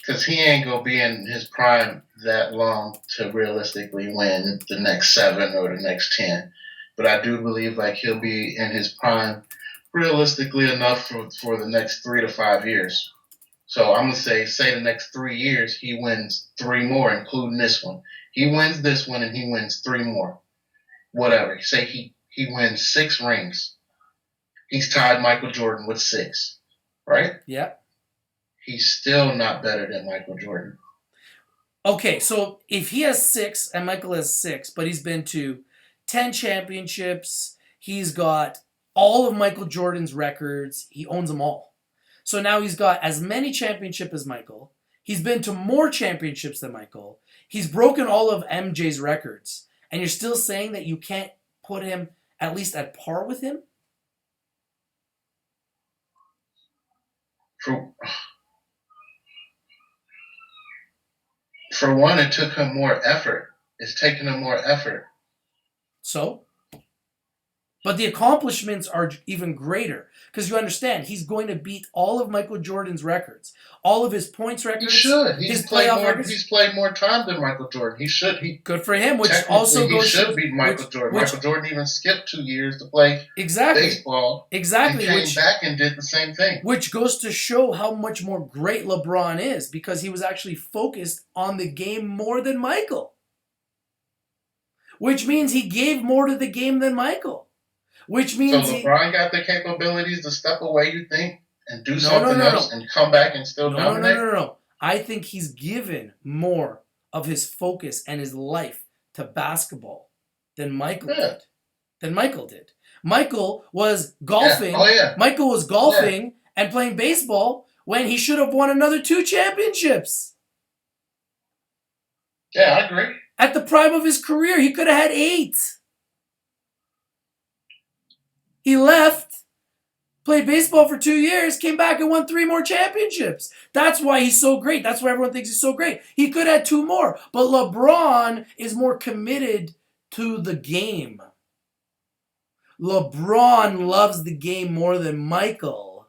Because he ain't going to be in his prime that long to realistically win the next 7 or the next 10. But I do believe he'll be in his prime realistically enough for the next 3 to 5 years. So I'm going to say the next 3 years, he wins 3 more, including this one. He wins this one and he wins 3 more. Whatever. Say he wins 6 rings. He's tied Michael Jordan with 6. Right? Yeah. He's still not better than Michael Jordan. Okay, so if he has 6 and Michael has 6, but he's been to 10 championships, he's got all of Michael Jordan's records, he owns them all. So now he's got as many championships as Michael. He's been to more championships than Michael. He's broken all of MJ's records. And you're still saying that you can't put him at least at par with him? For one, it took him more effort. It's taken him more effort. So? But the accomplishments are even greater. Because you understand, he's going to beat all of Michael Jordan's records. All of his points records. He should. His playoff records. He's played more time than Michael Jordan. He should. Good for him, which also goes to... He should beat Michael Jordan. Michael Jordan even skipped 2 years to play baseball. Exactly. And came back and did the same thing. Which goes to show how much more great LeBron is. Because he was actually focused on the game more than Michael. Which means he gave more to the game than Michael. Which means so LeBron got the capabilities to step away, you think, and do something else and come back and still dominate? No. I think he's given more of his focus and his life to basketball than Michael did. Michael was golfing. Yeah. Oh, yeah. Michael was golfing and playing baseball when he should have won another 2 championships. Yeah, I agree. At the prime of his career, he could have had 8. He left, played baseball for 2 years, came back and won 3 more championships. That's why he's so great. That's why everyone thinks he's so great. He could have had 2 more. But LeBron is more committed to the game. LeBron loves the game more than Michael.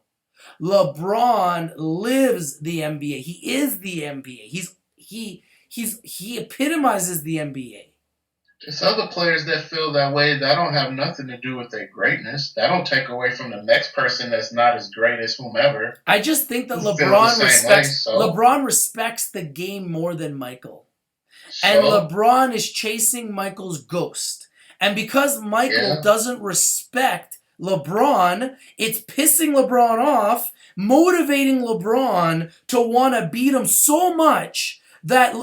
LeBron lives the NBA. He is the NBA. He epitomizes the NBA. There's other players that feel that way. That don't have nothing to do with their greatness. That don't take away from the next person that's not as great as whomever. I just think that LeBron respects the game more than Michael. So? And LeBron is chasing Michael's ghost. And because Michael doesn't respect LeBron, it's pissing LeBron off, motivating LeBron to want to beat him so much that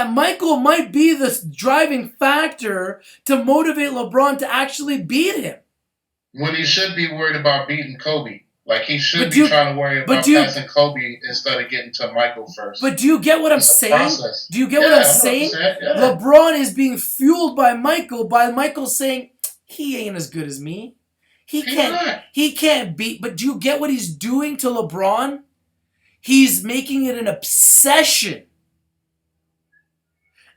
Michael might be the driving factor to motivate LeBron to actually beat him. When he should be worried about beating Kobe. He should be trying to worry about passing Kobe instead of getting to Michael first. But do you get what I'm saying? Do you get what I'm saying? Yeah. LeBron is being fueled by Michael saying, he ain't as good as me. He can't beat. But do you get what he's doing to LeBron? He's making it an obsession.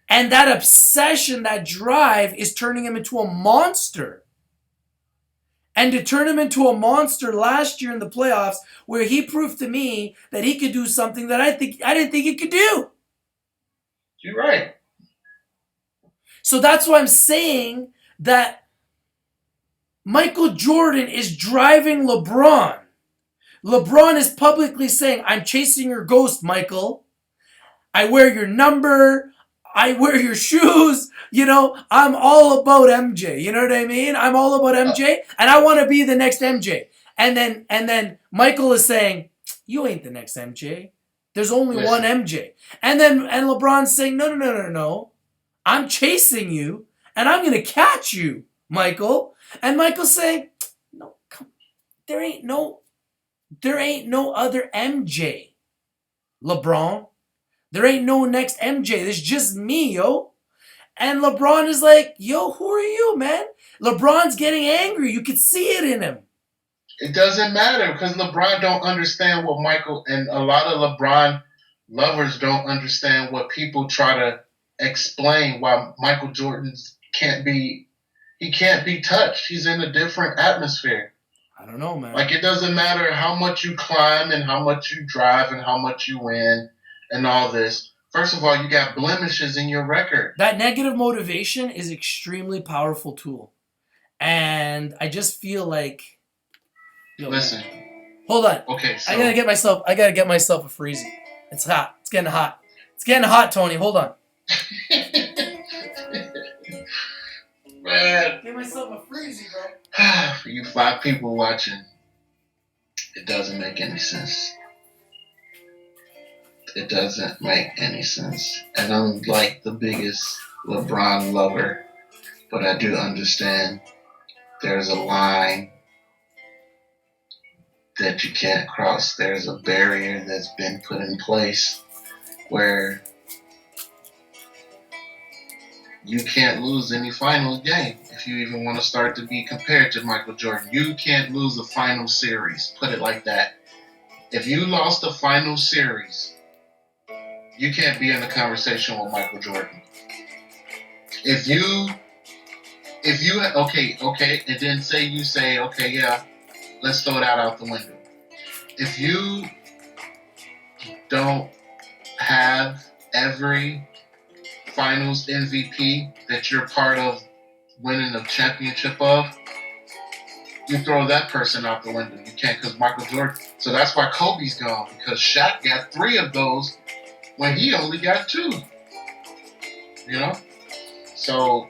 And that obsession, that drive, is turning him into a monster. And to turn him into a monster last year in the playoffs, where he proved to me that he could do something that I didn't think he could do. You're right. So that's why I'm saying that Michael Jordan is driving LeBron. LeBron is publicly saying, I'm chasing your ghost, Michael. I wear your number. I wear your shoes. You know, I'm all about MJ. You know what I mean? I'm all about MJ, and I want to be the next MJ. And then Michael is saying, you ain't the next MJ. There's only one MJ. And LeBron's saying, no. I'm chasing you, and I'm going to catch you, Michael. And Michael's saying, no, come, there ain't no other MJ, LeBron. There ain't no next MJ. There's just me, yo. And LeBron is like, yo, who are you, man? LeBron's getting angry. You can see it in him. It doesn't matter because LeBron don't understand what Michael and a lot of LeBron lovers don't understand what people try to explain why Michael Jordan can't be touched. He's in a different atmosphere. I don't know, man. Like it doesn't matter how much you climb and how much you drive and how much you win and all this. First of all, you got blemishes in your record. That negative motivation is an extremely powerful tool. And I just feel like... Listen. Hold on. Okay, so... I gotta get myself a freezy. It's hot. It's getting hot. It's getting hot, Tony. Hold on. Man. Get myself a freezy, bro. For you 5 people watching, it doesn't make any sense. It doesn't make any sense. And I'm like the biggest LeBron lover, but I do understand there's a line that you can't cross. There's a barrier that's been put in place where you can't lose any finals game if you even want to start to be compared to Michael Jordan. You can't lose a final series. Put it like that. If you lost a final series, you can't be in the conversation with Michael Jordan. If you okay, and then you say, okay, yeah, let's throw that out the window. If you don't have every finals MVP that you're part of winning a championship of, you throw that person out the window. You can't because Michael Jordan. So that's why Kobe's gone because Shaq got 3 of those when he only got 2. You know? So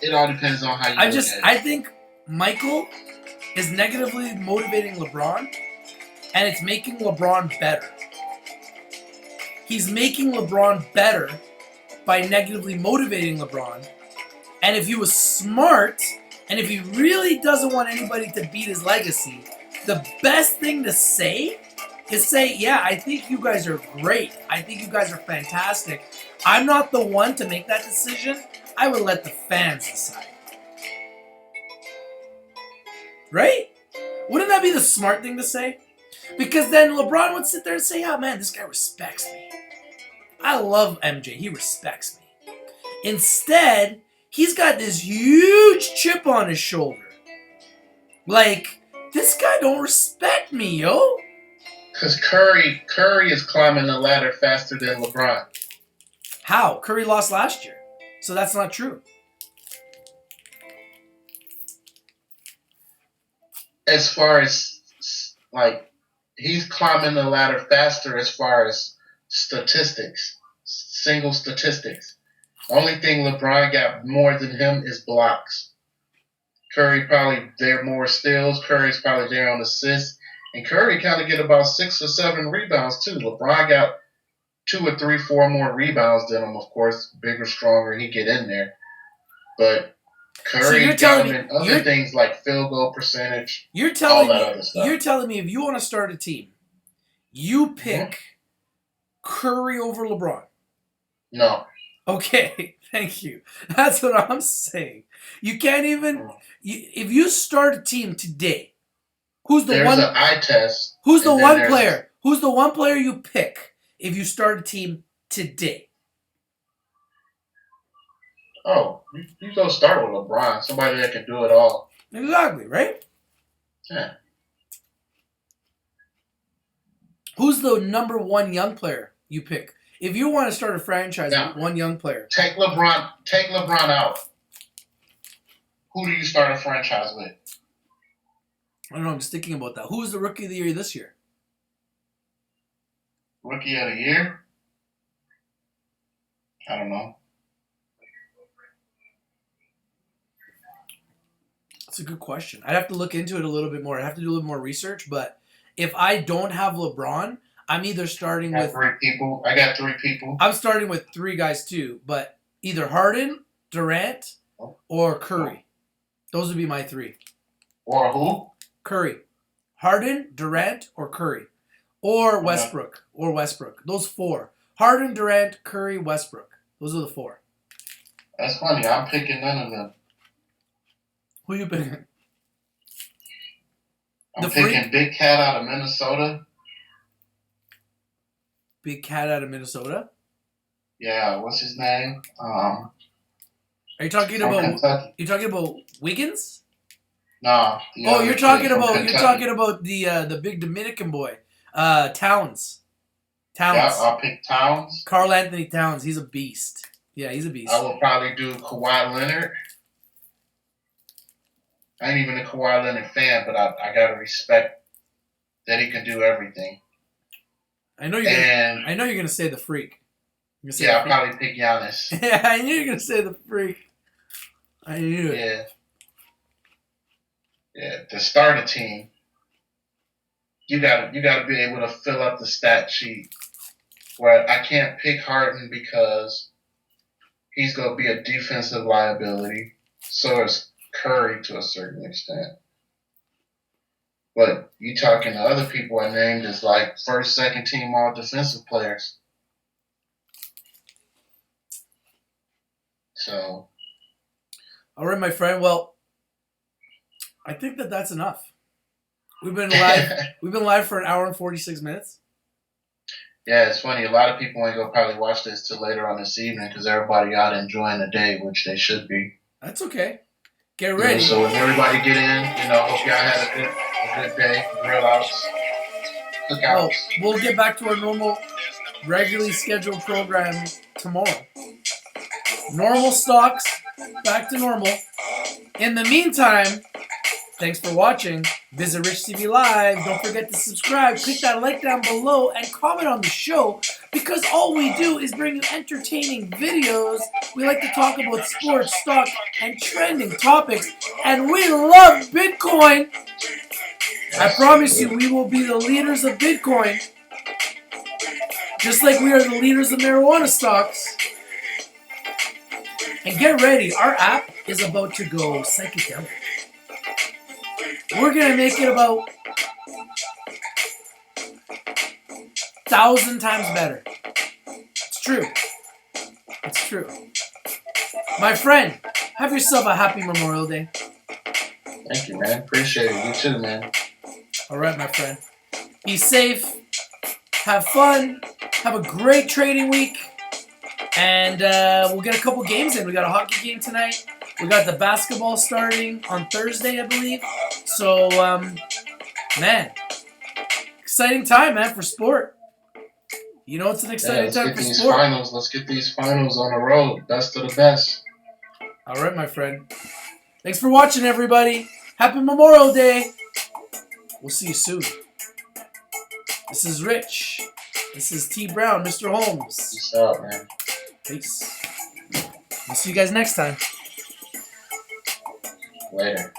it all depends on how you look at it. I think Michael is negatively motivating LeBron, and it's making LeBron better. He's making LeBron better by negatively motivating LeBron. And if he was smart, and if he really doesn't want anybody to beat his legacy, the best thing to say is say, yeah, I think you guys are great. I think you guys are fantastic. I'm not the one to make that decision. I would let the fans decide. Right? Wouldn't that be the smart thing to say? Because then LeBron would sit there and say, oh man, this guy respects me. I love MJ. He respects me. Instead, he's got this huge chip on his shoulder. Like, this guy don't respect me, yo. Because Curry is climbing the ladder faster than LeBron. How? Curry lost last year. So that's not true. As far as, like, he's climbing the ladder faster as far as statistics. Single statistics. Only thing LeBron got more than him is blocks. Curry probably there more steals. Curry's probably there on assists. And Curry kind of get about 6 or 7 rebounds too. LeBron got 2 or 3, 4 more rebounds than him, of course. Bigger, stronger, he get in there. But Curry got him in other things like field goal percentage, all that other stuff. You're telling me if you want to start a team, you pick Curry over LeBron? No. Okay, thank you. That's what I'm saying. You can't even... if you start a team today, who's the There's an eye test. Who's the one player? Who's the one player you pick if you start a team today? Oh, you go start with LeBron, somebody that can do it all. Exactly, right? Yeah. Who's the number 1 young player you pick? If you want to start a franchise with one young player. Take LeBron out. Who do you start a franchise with? I don't know, I'm just thinking about that. Who was the Rookie of the Year this year? Rookie of the Year? I don't know. That's a good question. I'd have to look into it a little bit more. I'd have to do a little more research. But if I don't have LeBron, I'm either starting with 3 people. I got 3 people. I'm starting with 3 guys too, but either Harden, Durant, or Curry. Those would be my 3. Or who? Curry, Harden, Durant, or Curry, or Westbrook, Those 4. Harden, Durant, Curry, Westbrook. Those are the 4. That's funny. I'm picking none of them. Who you picking? I'm picking Big Cat out of Minnesota. Big Cat out of Minnesota? Yeah, what's his name? Are you talking about Kentucky. you talking about Wiggins? No. You're talking about the big Dominican boy, Towns. Yeah, I'll pick Towns. Karl Anthony Towns. He's a beast. Yeah, he's a beast. I will probably do Kawhi Leonard. I ain't even a Kawhi Leonard fan, but I gotta respect that he can do everything. I know you're gonna say the freak. I'll probably pick Giannis. Yeah, I knew you were gonna say the freak. I knew it. Yeah. Yeah. To start a team, you gotta be able to fill up the stat sheet. Where I can't pick Harden because he's gonna be a defensive liability. So is Curry to a certain extent. But you talking to other people I named as like first, second team all defensive players. So. All right, my friend. Well, I think that's enough. We've been live. We've been live for an hour and 46 minutes. Yeah, it's funny. A lot of people ain't gonna probably watch this till later on this evening because everybody out enjoying the day, which they should be. That's okay. Get ready. So when everybody get in, hope y'all had a good day. Grill outs, cookouts. We'll get back to our normal, regularly scheduled program tomorrow. Normal stocks, back to normal. In the meantime, thanks for watching. Visit Rich TV Live. Don't forget to subscribe. Click that like down below and comment on the show because all we do is bring you entertaining videos. We like to talk about sports, stock, and trending topics. And we love Bitcoin. I promise you, we will be the leaders of Bitcoin. Just like we are the leaders of marijuana stocks. And get ready. Our app is about to go psychedelic. We're going to make it about 1,000 times better. It's true. It's true. My friend, have yourself a happy Memorial Day. Thank you, man. Appreciate it. You too, man. All right, my friend. Be safe. Have fun. Have a great trading week. And we'll get a couple games in. We got a hockey game tonight. We got the basketball starting on Thursday, I believe. So, man, exciting time, man, for sport. You know it's an exciting time for sport. Let's get these finals on the road. Best of the best. All right, my friend. Thanks for watching, everybody. Happy Memorial Day. We'll see you soon. This is Rich. This is T. Brown, Mr. Holmes. Peace out, man. Peace. We'll see you guys next time. Later.